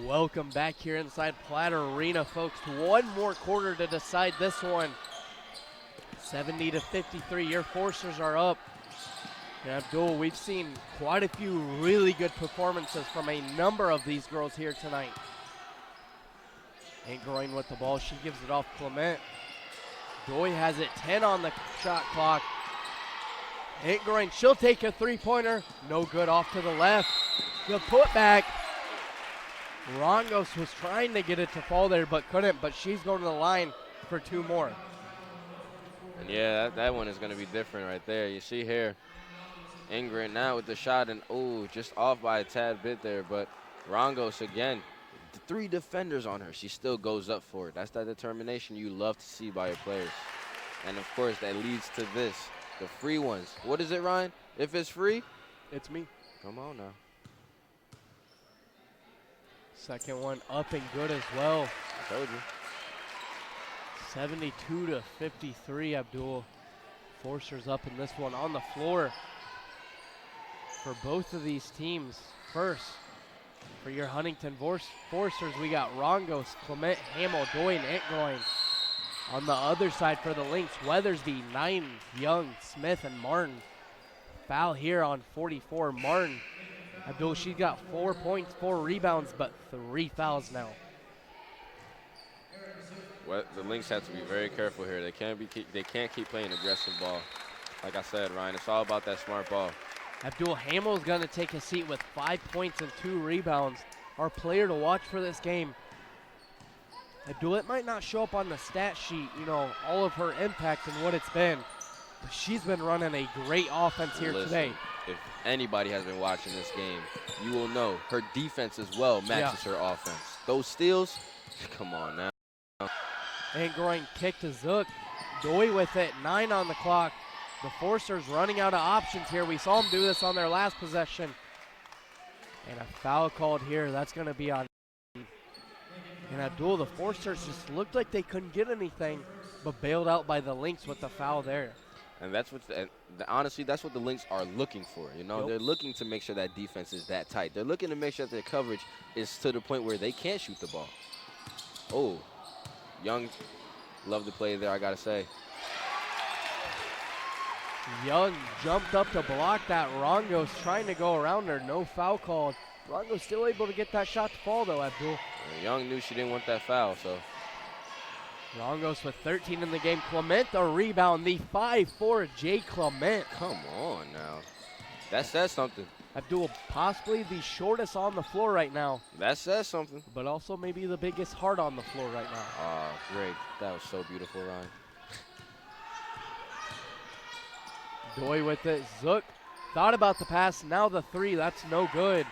Welcome back here inside Platt Arena, folks. One more quarter to decide this one. 70-53, your Foresters are up. And Abdul, we've seen quite a few really good performances from a number of these girls here tonight. Anchoring with the ball, she gives it off Clement. Doy has it, 10 on the shot clock. Anchoring, she'll take a three-pointer. No good, off to the left. The putback. Rongos was trying to get it to fall there, but couldn't, but she's going to the line for two more. And yeah, that one is going to be different right there. You see here, Ingrid now with the shot, and just off by a tad bit there, but Rongos again, the three defenders on her. She still goes up for it. That's that determination you love to see by your players. And of course, that leads to this, the free ones. What is it, Ryan? If it's free? It's me. Come on now. Second one up and good as well. I told you. 72-53, Abdul. Foresters up in this one on the floor for both of these teams. First, for your Huntington Foresters, we got Rongos, Clement, Hamill, Doy, and Antgroin. On the other side for the Lynx, Weathersby, 9, Young, Smith, and Martin. Foul here on 44, Martin. Abdul, she's got 4 points, 4 rebounds, but 3 fouls now. Well, the Lynx have to be very careful here. They can't keep playing aggressive ball. Like I said, Ryan, it's all about that smart ball. Abdul, Hamill's going to take a seat with 5 points and 2 rebounds. Our player to watch for this game. Abdul, it might not show up on the stat sheet, all of her impact and what it's been, but she's been running a great offense here today. If anybody has been watching this game, you will know her defense as well matches her offense. Those steals, come on now. Angroin kick to Zook. Doy with it, 9 on the clock. The Foresters running out of options here. We saw them do this on their last possession. And a foul called here. That's going to be on. And Abdul, the Foresters just looked like they couldn't get anything, but bailed out by the Lynx with the foul there. And that's what, honestly, that's what the Lynx are looking for. Yep. They're looking to make sure that defense is that tight. They're looking to make sure that their coverage is to the point where they can't shoot the ball. Oh, Young, love the play there, I got to say. Young jumped up to block that. Rongos trying to go around her. No foul called. Rongos still able to get that shot to fall, though, Abdul. Young knew she didn't want that foul, so. Rongos with 13 in the game. Clement the rebound. The 5'4" Jay Clement. Come on now. That says something. Abdul, possibly the shortest on the floor right now. That says something. But also maybe the biggest heart on the floor right now. Oh, great. That was so beautiful, Ryan. Doy with it. Zook thought about the pass. Now the 3. That's no good.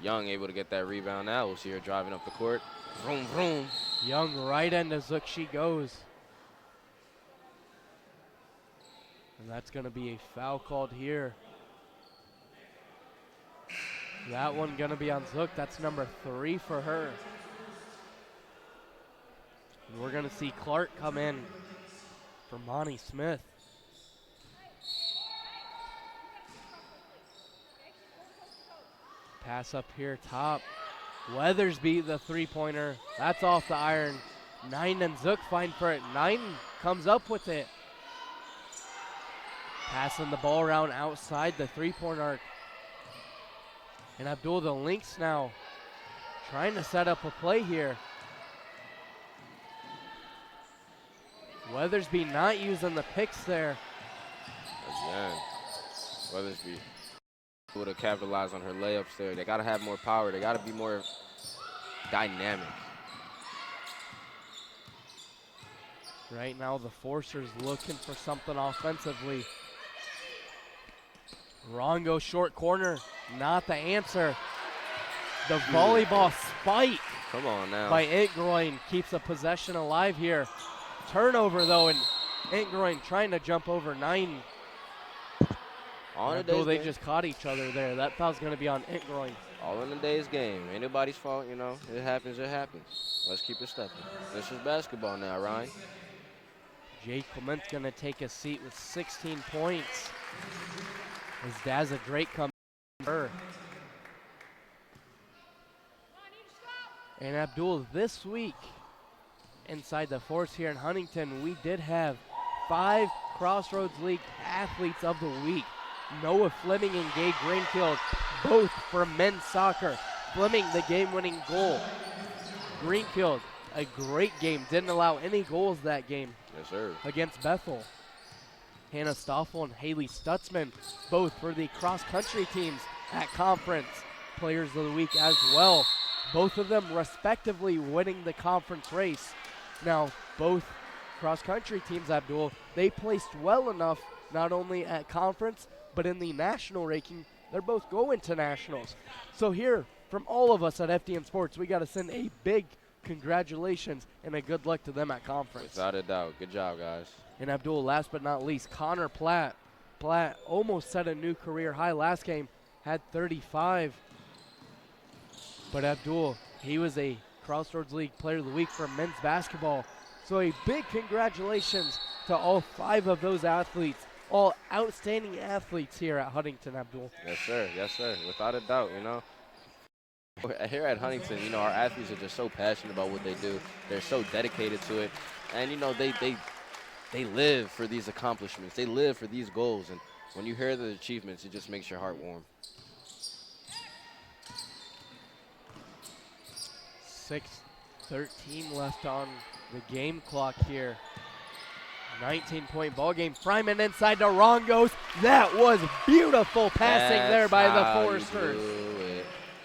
Young able to get that rebound now. We'll see her driving up the court. Vroom, vroom. Young right into Zook she goes. And that's going to be a foul called here. That one gonna be on Zook. That's number 3 for her. And we're gonna see Clark come in for Monty Smith. Pass up here top. Weathersby, the 3-pointer. That's off the iron. 9 and Zook find for it. 9 comes up with it. Passing the ball around outside the 3-point arc. And Abdul, the Lynx now trying to set up a play here. Weathersby not using the picks there. Again, Weathersby able to capitalize on her layups there. They got to have more power. They got to be more dynamic. Right now, the Forcers looking for something offensively. Rongo short corner, not the answer. The volleyball spike. Come on now. By Entgroin keeps the possession alive here. Turnover though, and Entgroin trying to jump over 9. They just caught each other there. That foul's going to be on Entgroin. All in the day's game. Ain't nobody's fault, you know. It happens, it happens. Let's keep it stepping. This is basketball now, Ryan. Jay Clement's going to take a seat with 16 points. As Dazza Drake comes in her. And Abdul, this week, inside the Force here in Huntington, we did have 5 Crossroads League Athletes of the Week. Noah Fleming and Gay Greenfield, both for men's soccer. Fleming, the game-winning goal. Greenfield, a great game. Didn't allow any goals that game. Yes, sir. Against Bethel. Hannah Stoffel and Haley Stutzman, both for the cross-country teams at conference. Players of the week as well. Both of them respectively winning the conference race. Now, both cross-country teams, Abdul, they placed well enough not only at conference, but in the national ranking, they're both going to nationals. So here, from all of us at FDN Sports, we got to send a big congratulations and a good luck to them at conference. Without a doubt. Good job, guys. And Abdul, last but not least, Connor Platt. Platt almost set a new career high last game, had 35. But Abdul, he was a Crossroads League Player of the Week for men's basketball. So a big congratulations to all 5 of those athletes, all outstanding athletes here at Huntington, Abdul. Yes, sir. Yes, sir. Without a doubt, you know. Here at Huntington, you know, our athletes are just so passionate about what they do. They're so dedicated to it. And, you know, they live for these accomplishments. They live for these goals. And when you hear the achievements, it just makes your heart warm. 6:13 left on the game clock here. 19-point ball game. Fryman inside to Rongos. That was beautiful passing there by the Foresters.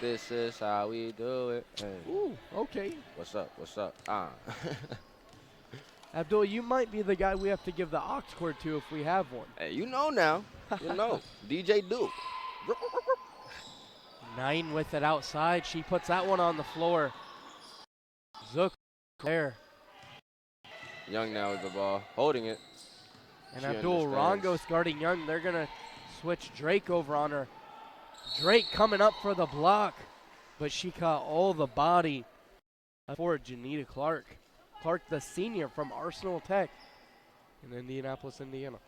This is how we do it. Hey. Ooh, okay. What's up? What's up? Abdul, you might be the guy we have to give the aux cord to if we have one. Hey, you know now. You know. DJ Duke. 9 with it outside. She puts that one on the floor. Zook there. Young now with the ball, holding it. And Abdul Rongos guarding Young. They're going to switch Drake over on her. Drake coming up for the block, but she caught all the body for Janita Clark. Clark, the senior from Arsenal Tech in Indianapolis, Indiana.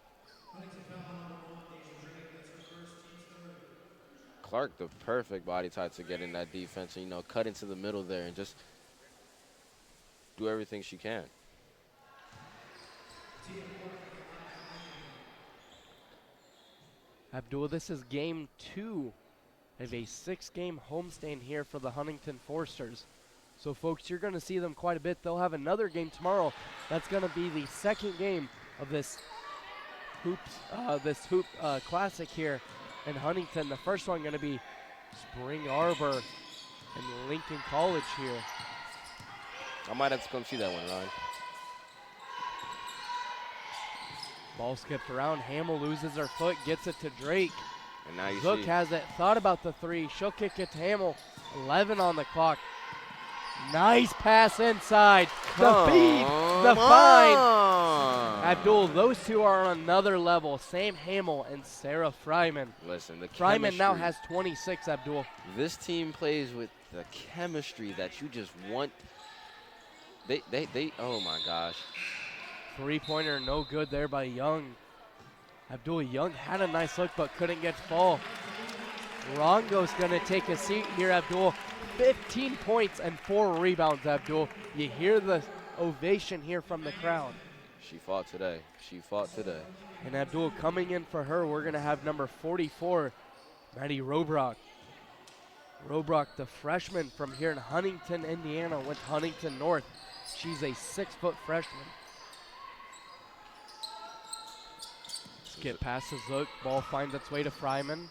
Clark, the perfect body type to get in that defense and, you know, cut into the middle there and just do everything she can. Abdul, this is game 2 of a 6-game homestand here for the Huntington Foresters. So, folks, you're going to see them quite a bit. They'll have another game tomorrow. That's going to be the second game of this hoop classic here in Huntington. The first one going to be Spring Arbor and Lincoln College here. I might have to come see that one, Ryan. Ball skipped around. Hamill loses her foot, gets it to Drake. And now you Zook see. has it, thought about the 3. She'll kick it to Hamill. 11 on the clock. Nice pass inside. The feed the find. on. Abdul, those two are on another level. Sam Hamill and Sarah Fryman. Listen, the Fryman now chemistry. has 26, Abdul. This team plays with the chemistry that you just want. They oh my gosh. Three-pointer no good there by Young. Abdul Young had a nice look but couldn't get to fall. Rongo's going to take a seat here, Abdul. 15 points and 4 rebounds, Abdul. You hear the ovation here from the crowd. She fought today. She fought today. And Abdul, coming in for her, we're going to have number 44, Maddie Robrock. Robrock, the freshman from here in Huntington, Indiana, went to Huntington North. She's a 6-foot freshman. Skip passes, look, ball finds its way to Fryman.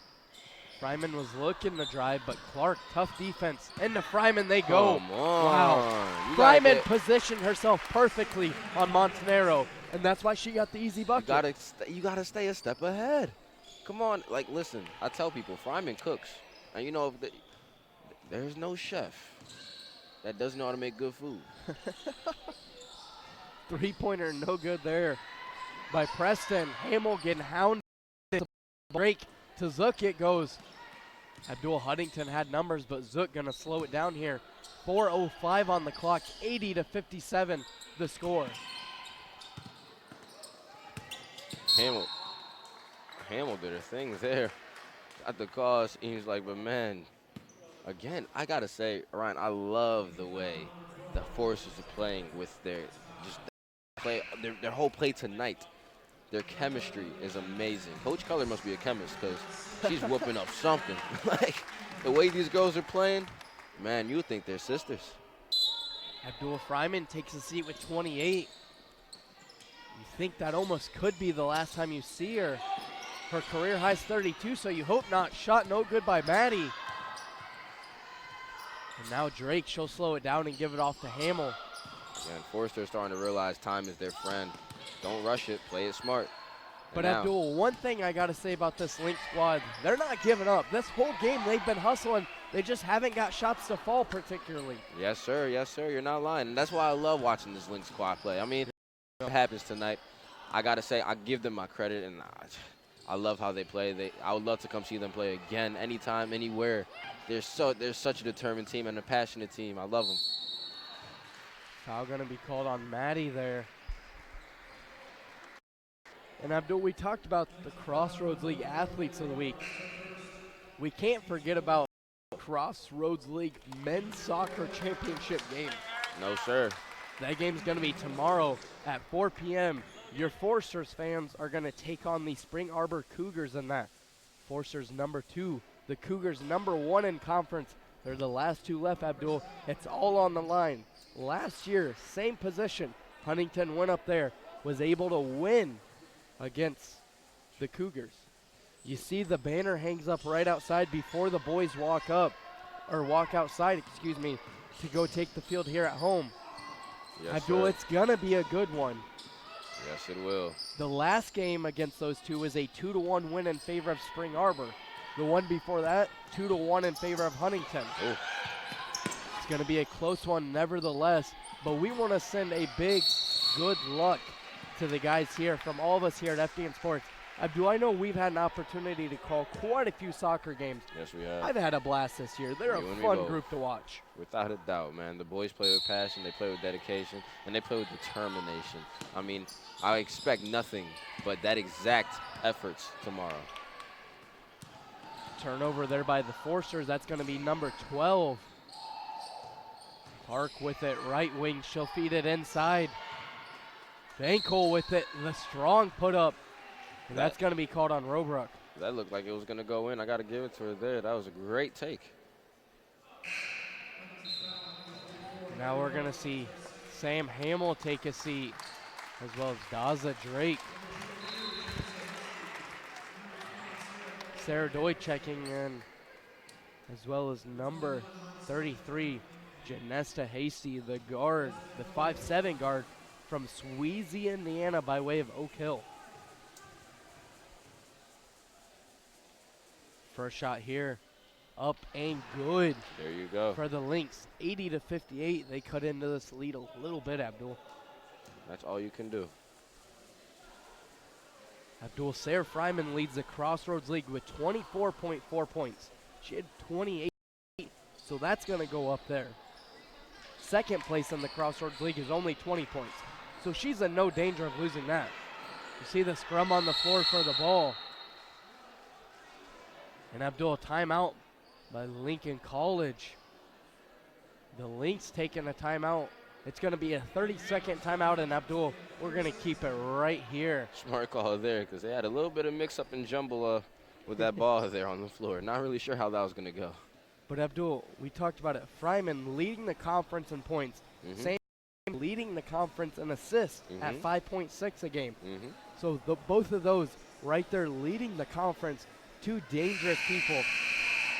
Fryman was looking to drive, but Clark, tough defense. Into Fryman they go. Come on. Wow. Fryman positioned herself perfectly on Montanero, and that's why she got the easy bucket. You gotta stay a step ahead. Come on, like listen. I tell people, Fryman cooks, and you know there's no chef that doesn't know how to make good food. Three-pointer no good there by Preston. Hamill getting hounded. Break to Zook it goes. Abdul Huntington had numbers, but Zook gonna slow it down here. 4:05 on the clock, 80-57 the score. Hamill did her thing there. Got the cause. He's like, but man, again, I gotta say, Ryan, I love the way the Foresters are playing with their whole play tonight. Their chemistry is amazing. Coach Keller must be a chemist because she's whooping up something. Like, the way these girls are playing, man, you think they're sisters. Abdul Fryman takes a seat with 28. You think that almost could be the last time you see her. Her career high's 32, so you hope not. Shot no good by Maddie. And now Drake, she'll slow it down and give it off to Hamill. And Forrester's starting to realize time is their friend. Don't rush it. Play it smart. But Abdul, one thing I got to say about this Lynx squad, they're not giving up. This whole game they've been hustling. They just haven't got shots to fall particularly. Yes, sir. Yes, sir. You're not lying. And that's why I love watching this Lynx squad play. I mean, what happens tonight, I got to say, I give them my credit, and I love how they play. I would love to come see them play again, anytime, anywhere. They're such a determined team and a passionate team. I love them. Foul going to be called on Maddie there. And Abdul, we talked about the Crossroads League Athletes of the Week. We can't forget about Crossroads League Men's Soccer Championship game. No, sir. That game's going to be tomorrow at 4 p.m. Your Foresters fans are going to take on the Spring Arbor Cougars in that. Foresters #2, the Cougars #1 in conference. They're the last two left, Abdul. It's all on the line. Last year, same position. Huntington went up there, was able to win against the Cougars. You see the banner hangs up right outside before the boys walk outside, to go take the field here at home. Yes, Abdul, sir. it's gonna be a good one. Yes, it will. The last game against those two was a 2-1 win in favor of Spring Arbor. The one before that, 2-1 in favor of Huntington. Ooh. It's gonna be a close one nevertheless, but we wanna send a big good luck to the guys here from all of us here at FDN Sports. Abdul, I know we've had an opportunity to call quite a few soccer games. Yes, we have. I've had a blast this year. They're You a and me fun both. group to watch. Without a doubt, man. The boys play with passion, they play with dedication, and they play with determination. I mean, I expect nothing but that exact efforts tomorrow. Turnover there by the Foresters. That's going to be number 12. Park with it, right wing. She'll feed it inside. Bankel with it, the strong put up. And that's going to be called on Robrook. That looked like it was going to go in. I got to give it to her there. That was a great take. Now we're going to see Sam Hamill take a seat, as well as Daza Drake. Sarah Doy checking in, as well as number 33, Janesta Hasty, the guard, the 5'7" guard from Sweezy, Indiana, by way of Oak Hill. First shot here, up and good. There you go. For the Lynx, 80-58. They cut into this lead a little bit, Abdul. That's all you can do. Abdul, Sarah Fryman leads the Crossroads League with 24.4 points. She had 28, so that's going to go up there. Second place in the Crossroads League is only 20 points, so she's in no danger of losing that. You see the scrum on the floor for the ball. And Abdul, timeout by Lincoln College. The Lynx taking a timeout. It's going to be a 30-second timeout, and Abdul, we're going to keep it right here. Smart call there, because they had a little bit of mix-up and jumble with that ball there on the floor. Not really sure how that was going to go. But Abdul, we talked about it. Fryman leading the conference in points. Same leading the conference in assists at 5.6 a game. So both of those right there leading the conference. Two dangerous people.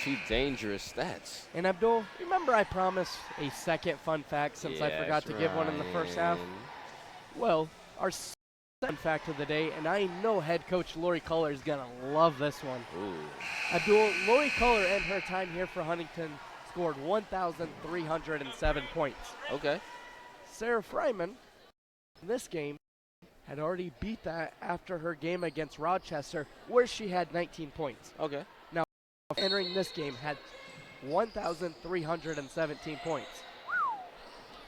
Two dangerous stats. And Abdul, remember I promised a second fun fact since I forgot to give one in the first half? Well, our second fact of the day, and I know head coach Lori Culler is going to love this one. Ooh. Abdul, Lori Culler in her time here for Huntington scored 1,307 points. Okay. Sarah Fryman, in this game, had already beat that after her game against Rochester, where she had 19 points. Okay. Now, entering this game, had 1,317 points.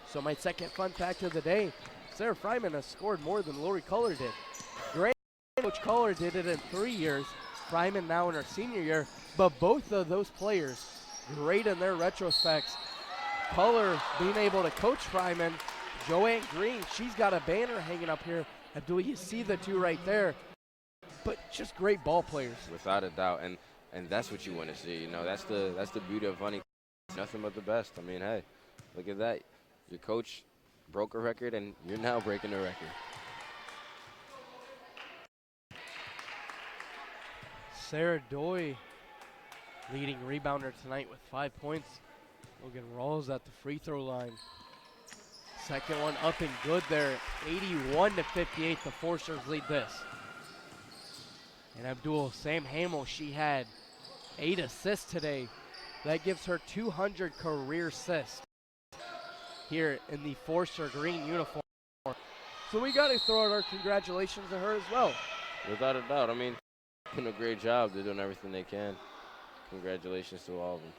So my second fun fact of the day, Sarah Fryman has scored more than Lori Culler did. Great, Coach Culler did it in 3 years. Fryman now in her senior year, but both of those players, great in their retrospects. Culler being able to coach Fryman. Joanne Green, she's got a banner hanging up here. Abdul, you see the two right there, but just great ball players. Without a doubt, and that's what you want to see. You know, that's the beauty of Huntington. Nothing but the best. I mean, hey, look at that. Your coach broke a record, and you're now breaking a record. Sarah Doy, leading rebounder tonight with 5 points. Logan Rawls at the free throw line. Second one up and good there. 81-58, the Forcers lead this. And Abdul, Sam Hamill, she had 8 assists today. That gives her 200 career assists here in the Forcer green uniform. So we got to throw out our congratulations to her as well. Without a doubt. I mean, doing a great job. They're doing everything they can. Congratulations to all of them.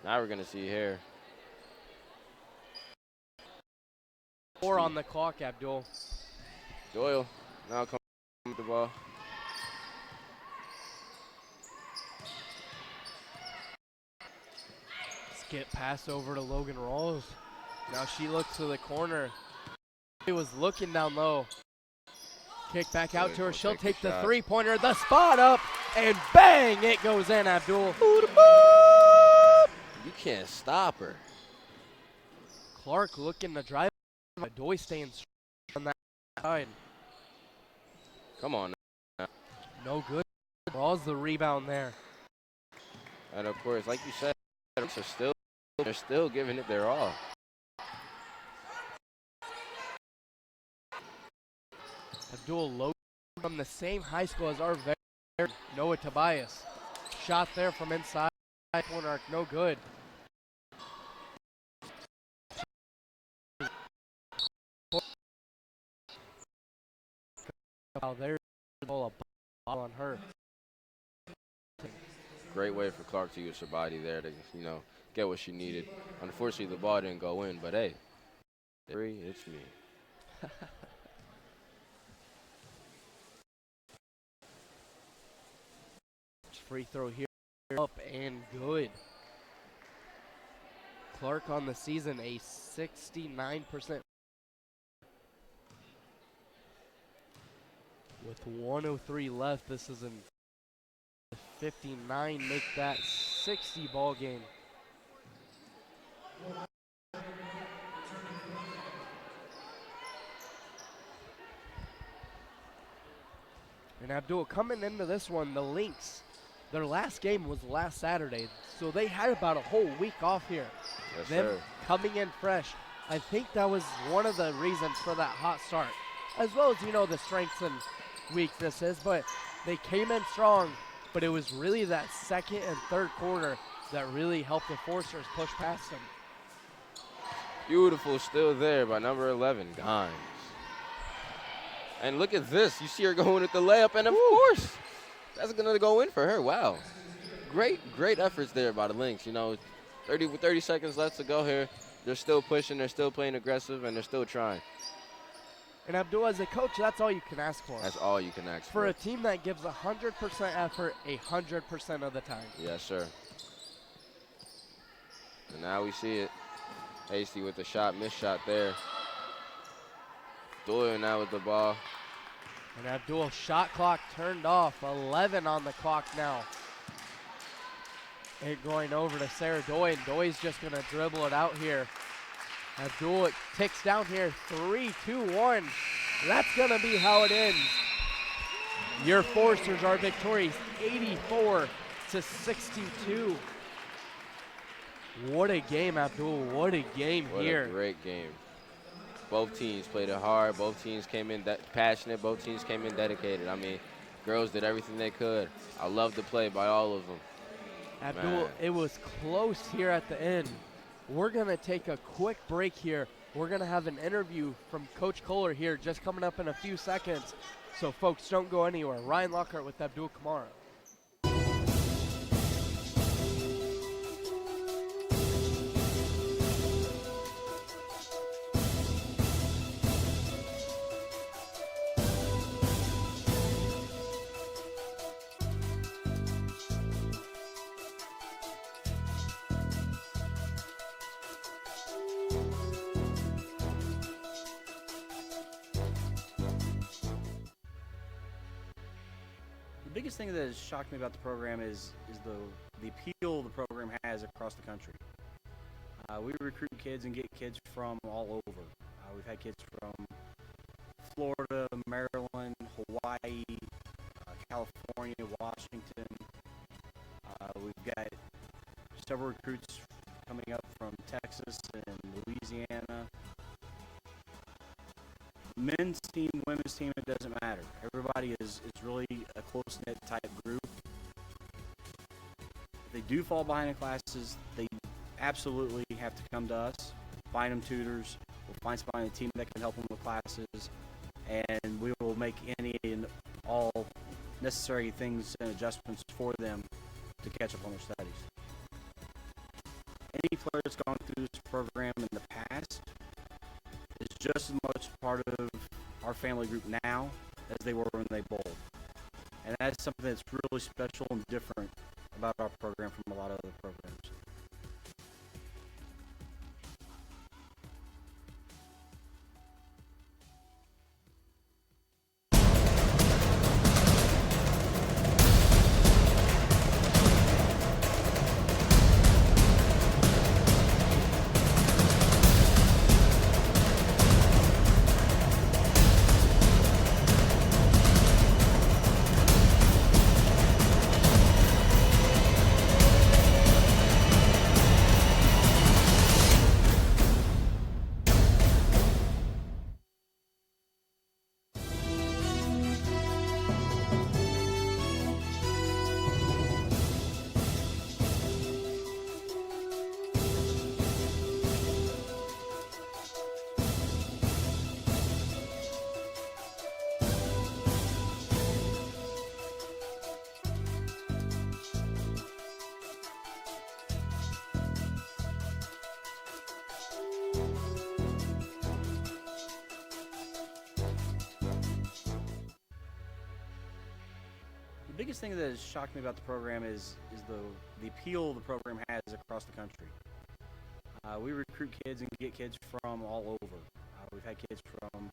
Now we're going to see here. 4 on the clock, Abdul. Doyle now comes with the ball. Skip pass over to Logan Rawls. Now she looks to the corner. He was looking down low. Kick back out to her. She'll take the three-pointer, the spot up, and bang, it goes in, Abdul. You can't stop her. Clark looking to drive. Doy staying on that side. Come on now. No good. Rawls the rebound there. And of course, like you said, they're still giving it their all. Abdul Logan from the same high school as our very Noah Tobias. Shot there from inside corner arc, no good. There's a ball on her. Great way for Clark to use her body there to, you know, get what she needed. Unfortunately, the ball didn't go in, but hey, it's me. Free throw here, up and good. Clark on the season, a 69%. With 1:03 left, this is in 59, make that 60 ball game. And Abdul, coming into this one, the Lynx, their last game was last Saturday, so they had about a whole week off here. Yes, Them sir. coming in fresh, I think that was one of the reasons for that hot start, as well as, you know, the strengths and weaknesses, but they came in strong, but it was really that second and third quarter that really helped the Forcers push past them. Beautiful, still there by number 11, Dimes. And look at this. You see her going with the layup, and of course, that's going to go in for her. Wow. Great efforts there by the Lynx. 30 seconds left to go here. They're still pushing, they're still playing aggressive, and they're still trying. And Abdul, as a coach, that's all you can ask for. That's all you can ask for. For a team that gives 100% effort 100% of the time. Yes, sir. And now we see it. Hasty with the shot, missed shot there. Doyle now with the ball. And Abdul, shot clock turned off. 11 on the clock now. It going over to Sarah Doy, and Doy's just going to dribble it out here. Abdul, it ticks down here. 3, 2, 1. That's going to be how it ends. Your Foresters are victorious, 84-62. What a game, Abdul. What a game here. What a great game. Both teams played it hard. Both teams came in passionate. Both teams came in dedicated. I mean, girls did everything they could. I love the play by all of them. Abdul, Man. it was close here at the end. We're going to take a quick break here. We're going to have an interview from Coach Kohler here just coming up in a few seconds. So, folks, don't go anywhere. Ryan Lockhart with Abdul Kamara. The biggest thing that has shocked me about the program is the appeal the program has across the country. We recruit kids and get kids from all over. We've had kids from Florida, Maryland, Hawaii, California, Washington. We've got several recruits coming up from Texas and Louisiana. Men's team, women's team, it doesn't matter. Everybody is really a close-knit type group. If they do fall behind in classes, they absolutely have to come to us, find them tutors, we'll find somebody on the team that can help them with classes, and we will make any and all necessary things and adjustments for them to catch up on their studies. Any player that's gone through this program in the past is just as much part of our family group now as they were when they bowled. And that's something that's really special and different about our program from a lot of other programs. The biggest thing that has shocked me about the program is the appeal the program has across the country. We recruit kids and get kids from all over. We've had kids from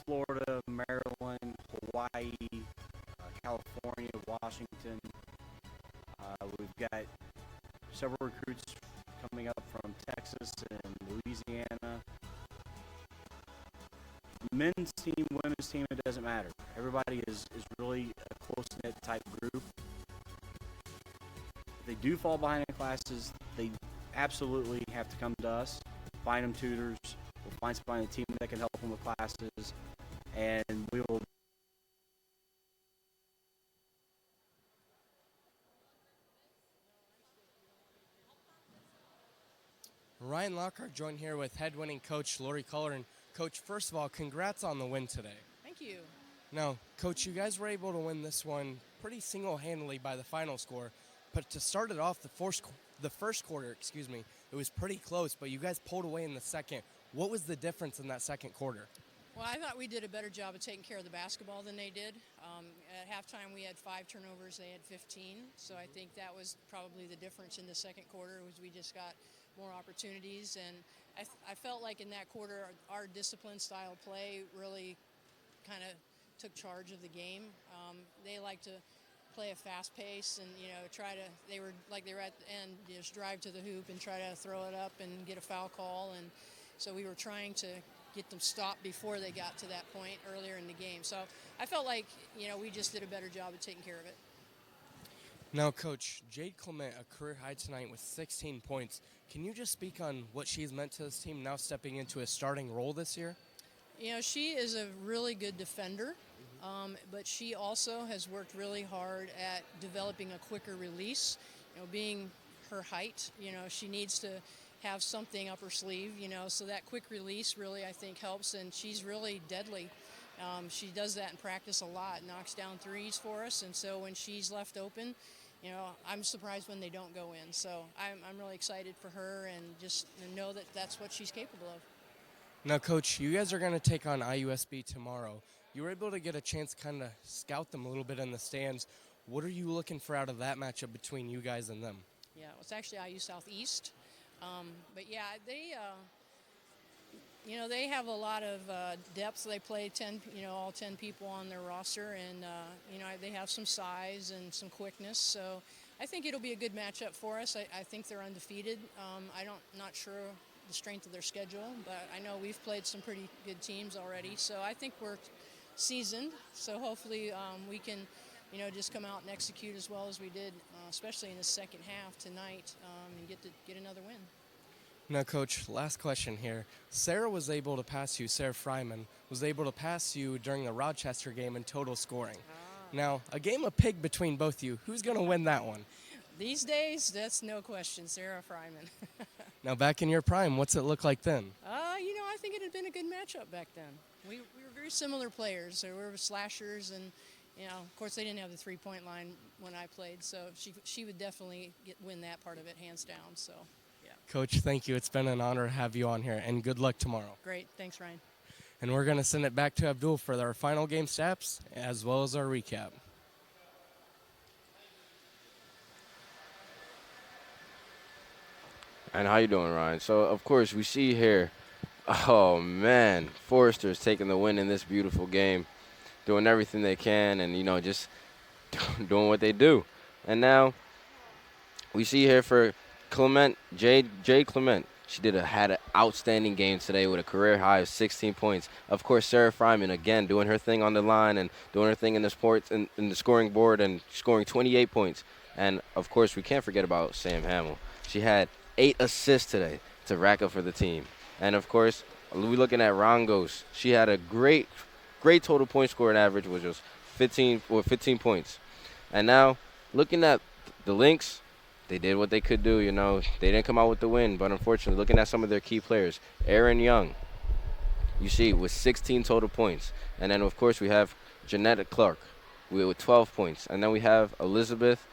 Florida, Maryland, Hawaii, California, Washington. We've got several recruits coming up from Texas and Louisiana. Men's team, women's team, it doesn't matter. Everybody is really a close-knit type group. If they do fall behind in classes, they absolutely have to come to us, find them tutors, we'll find somebody on the team that can help them with classes, and we will. Ryan Lockhart joined here with head-winning coach Lori Culler. And Coach, first of all, congrats on the win today. Thank you. Now, Coach, you guys were able to win this one pretty single-handedly by the final score. But to start it off, the first quarter, it was pretty close, but you guys pulled away in the second. What was the difference in that second quarter? Well, I thought we did a better job of taking care of the basketball than they did. At halftime, we had 5 turnovers. They had 15. So I think that was probably the difference in the second quarter, was we just got more opportunities. And I felt like in that quarter, our disciplined style play really kind of took charge of the game. They like to play a fast pace and, they were at the end, just drive to the hoop and try to throw it up and get a foul call. And so we were trying to get them stopped before they got to that point earlier in the game. So I felt like, we just did a better job of taking care of it. Now, Coach, Jade Clement, a career high tonight with 16 points. Can you just speak on what she's meant to this team now stepping into a starting role this year? She is a really good defender, but she also has worked really hard at developing a quicker release. Being her height, she needs to have something up her sleeve, so that quick release really, I think, helps, and she's really deadly. She does that in practice a lot, knocks down threes for us, and so when she's left open, I'm surprised when they don't go in. So I'm really excited for her and just know that that's what she's capable of. Now, Coach, you guys are going to take on IUSB tomorrow. You were able to get a chance to kind of scout them a little bit in the stands. What are you looking for out of that matchup between you guys and them? Yeah, well, it's actually IU Southeast. But yeah, they have a lot of depth. They play all 10 people on their roster, and they have some size and some quickness. So I think it'll be a good matchup for us. I think they're undefeated. Not sure the strength of their schedule, but I know we've played some pretty good teams already. So I think we're seasoned. So hopefully we can, just come out and execute as well as we did, especially in the second half tonight, and get another win. Now, Coach, last question here. Sarah Fryman was able to pass you during the Rochester game in total scoring. Now, a game of pig between both of you. Who's going to win that one? These days, that's no question, Sarah Fryman. Now, back in your prime, what's it look like then? I think it had been a good matchup back then. We were very similar players. So we were slashers, and of course, they didn't have the three-point line when I played, so she would definitely win that part of it hands down. So, yeah. Coach, thank you. It's been an honor to have you on here, and good luck tomorrow. Great. Thanks, Ryan. And we're going to send it back to Abdul for our final game stats as well as our recap. And how you doing, Ryan? So, of course, we see here, oh, man, Forrester's taking the win in this beautiful game, doing everything they can and, just doing what they do. And now we see here for Clement, Jade Clement. She had an outstanding game today with a career high of 16 points. Of course, Sarah Fryman, again, doing her thing on the line and doing her thing in the sports in the scoring board and scoring 28 points. And, of course, we can't forget about Sam Hamill. She had 8 assists today to rack up for the team. And, of course, we're looking at Rangos. She had a great total point scoring average, which was 15 points. And now, looking at the Lynx, they did what they could do, They didn't come out with the win, but unfortunately, looking at some of their key players, Erin Young, you see, with 16 total points. And then, of course, we have Jeanette Clark with 12 points. And then we have Elizabeth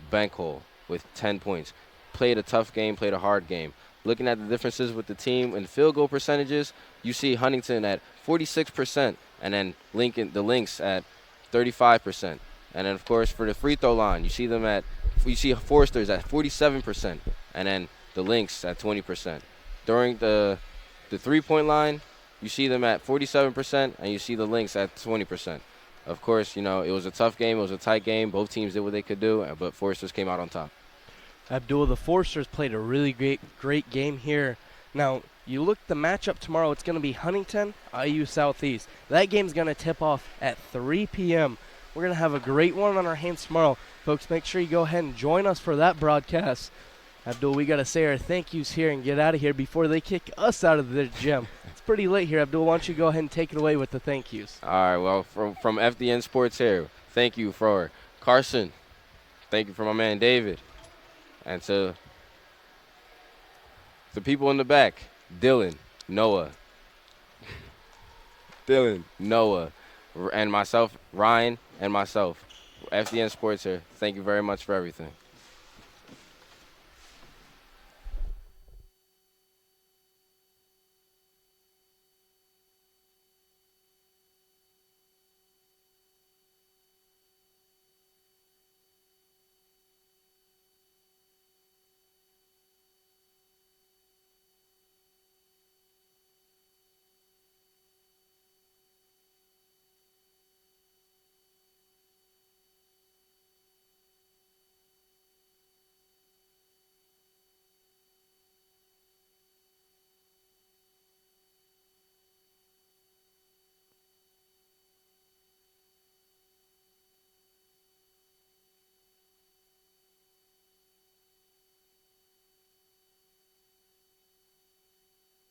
Bankhole with 10 points. Played a tough game, played a hard game. Looking at the differences with the team and field goal percentages, you see Huntington at 46%, and then the Lynx at 35%. And then, of course, for the free throw line, you see Forrester's at 47%, and then the Lynx at 20%. During the three-point line, you see them at 47%, and you see the Lynx at 20%. Of course, it was a tough game. It was a tight game. Both teams did what they could do, but Forrester's came out on top. Abdul, the Foresters played a really great game here. Now, you look the matchup tomorrow, it's going to be Huntington, IU Southeast. That game's going to tip off at 3 p.m. We're going to have a great one on our hands tomorrow. Folks, make sure you go ahead and join us for that broadcast. Abdul, we got to say our thank yous here and get out of here before they kick us out of the gym. It's pretty late here. Abdul, why don't you go ahead and take it away with the thank yous? All right, well, from FDN Sports here, thank you for Carson. Thank you for my man David. And to the people in the back, Dylan, Noah, and myself, Ryan, and myself, FDN Sports here. Thank you very much for everything.